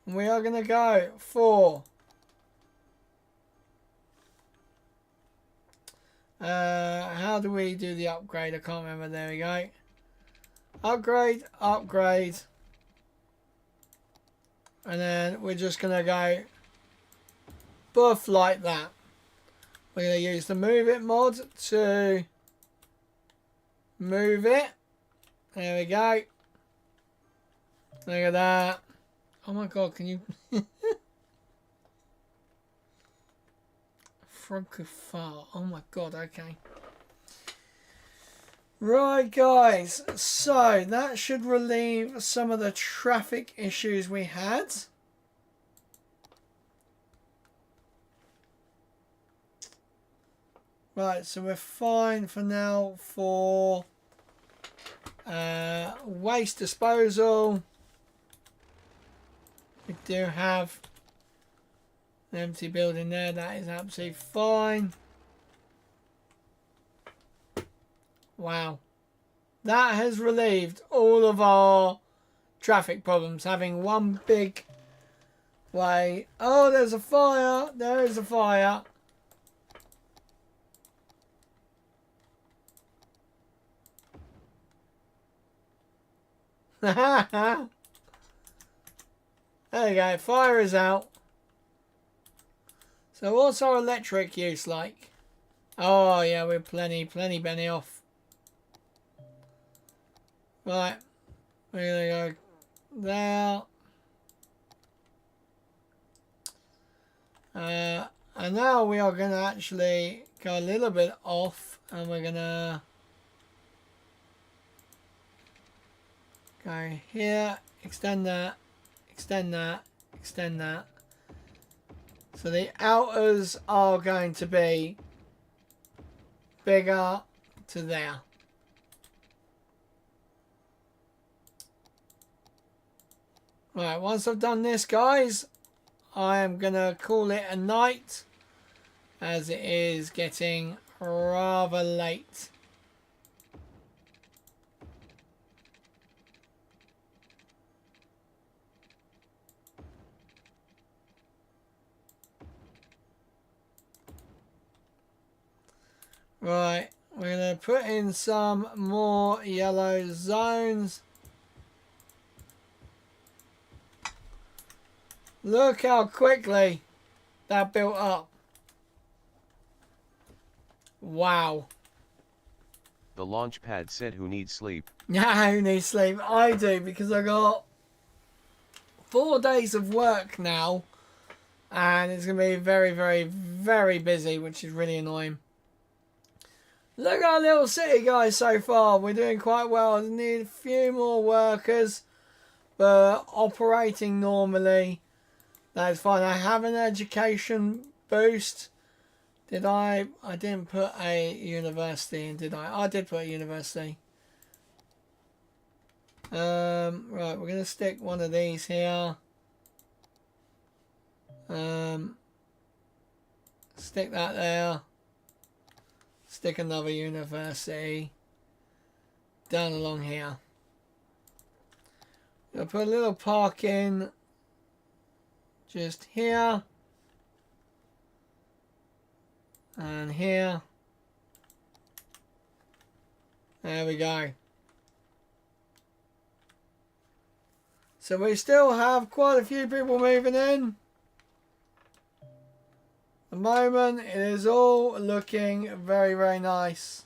We are going to go for... how do we do the upgrade? I can't remember. There we go. Upgrade, upgrade. And then we're just going to go buff like that. We're going to use the Move It mod to move it. There we go. Look at that. Oh my god, can you... Frog could fart. Oh my god, okay. Right, guys. So, that should relieve some of the traffic issues we had. Right, so we're fine for now for waste disposal. We do have an empty building there. That is absolutely fine. Wow. That has relieved all of our traffic problems. Having one big way. Oh, there's a fire. There is a fire. There you go. Fire is out. So what's our electric use like? Oh, yeah, we're plenty Benny off. Right. We're going to go there. And now we are going to actually go a little bit off. And we're going to go here. Extend that. Extend that. Extend that. So the outers are going to be bigger to there. Right, once I've done this, guys, I am going to call it a night, as it is getting rather late. Right, we're going to put in some more yellow zones. Look how quickly that built up. Wow. The launch pad said who needs sleep. Yeah, who needs sleep? I do, because I got 4 days of work now. And it's going to be very, very, very busy, which is really annoying. Look at our little city, guys, so far. We're doing quite well. I need a few more workers. But operating normally. That's fine. I have an education boost. Did I? I didn't put a university in, did I? I did put a university. Right, we're going to stick one of these here. Stick that there. Stick another university down along here. I'll put a little park in just here and here. There we go. So we still have quite a few people moving in. At the moment, it is all looking very, very nice.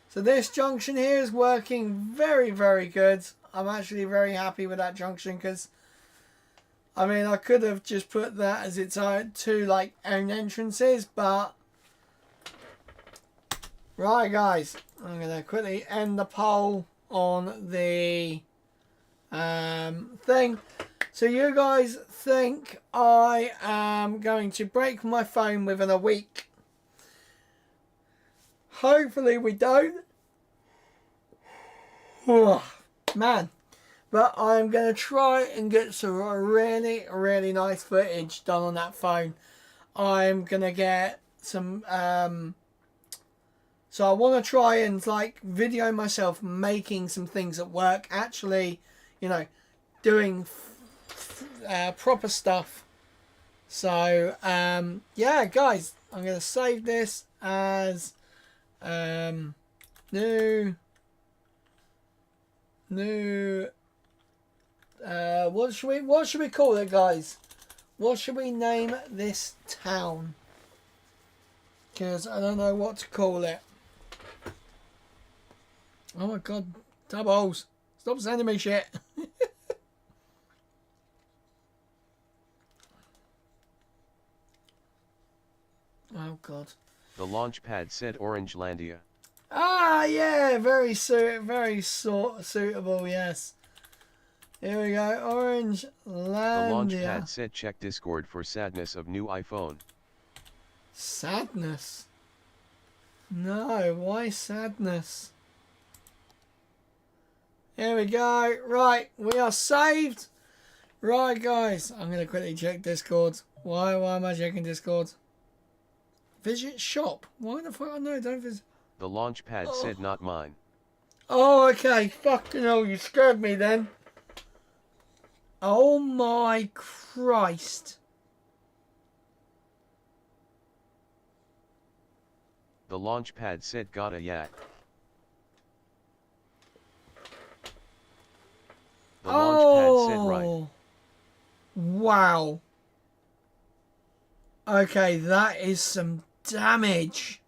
So this junction here is working very, very good. I'm actually very happy with that junction because, I mean, I could have just put that as its own two like own entrances, but right, guys, I'm gonna quickly end the poll on the thing. So you guys think I am going to break my phone within a week? Hopefully we don't. Man. But I'm going to try and get some really, really nice footage done on that phone. I'm going to get some... so I want to try and like video myself making some things at work. Actually, you know, doing proper stuff. So, yeah, guys, I'm going to save this as new... what should we call it, guys? What should we name this town? Because I don't know what to call it. Oh my god, doubles. Stop sending me shit. Oh god. The launch pad said Orangelandia. Ah, yeah, very suitable, yes. Here we go, Orange Landia. The launch pad said check Discord for sadness of new iPhone. Sadness? No, why sadness? Here we go. Right, we are saved. Right, guys, I'm going to quickly check Discord. Why am I checking Discord? Visit shop. Why the fuck? No, don't visit. The launch pad said not mine. Oh, okay. Fucking hell, you scared me then. Oh my Christ. The launch pad said got a yak. The launch pad said right. Wow. Okay, that is some damage.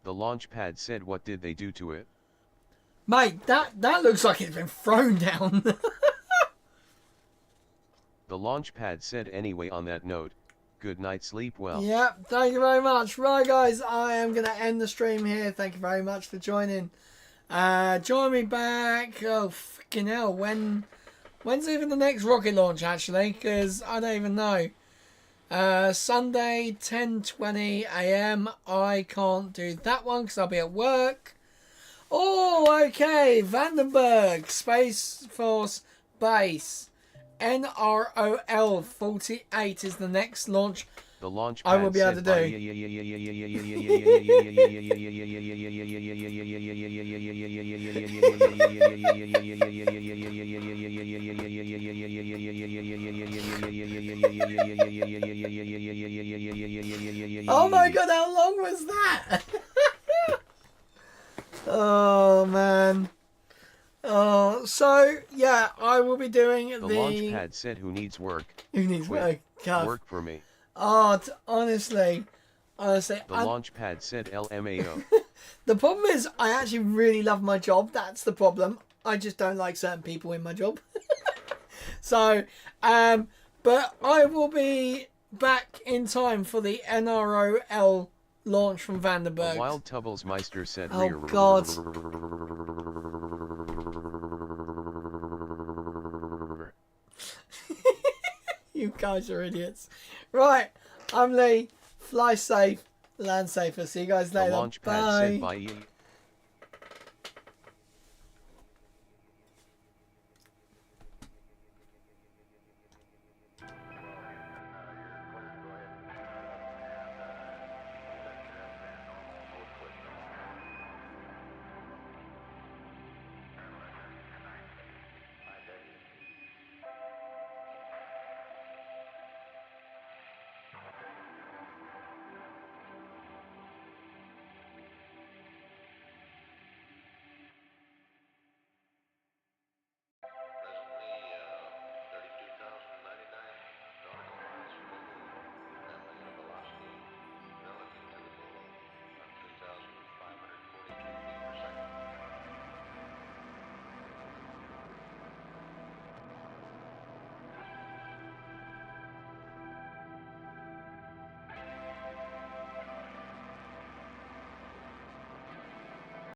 The launch pad said what did they do to it? Mate, that looks like it's been thrown down. The launch pad said anyway on that note, good night, sleep well. Yep, thank you very much. Right, guys, I am going to end the stream here. Thank you very much for joining. Join me back. Oh, fucking hell. When's even the next rocket launch, actually? Because I don't even know. Sunday, 10:20 a.m. I can't do that one because I'll be at work. Oh, okay. Vandenberg, Space Force Base. NROL 48 is the next launch. The launch I will be able to do. Oh my god, how long was that? Oh man. Oh, so yeah, I will be doing the launch pad said who needs work? Who needs work? Work for me. Oh, honestly. The launch pad said LMAO. The problem is I actually really love my job. That's the problem. I just don't like certain people in my job. So, but I will be back in time for the NROL launch from Vandenberg. Wild Tubbles Meister said. Oh God. You guys are idiots. Right, I'm Lee. Fly safe, land safer. See you guys later. The launch pad said bye.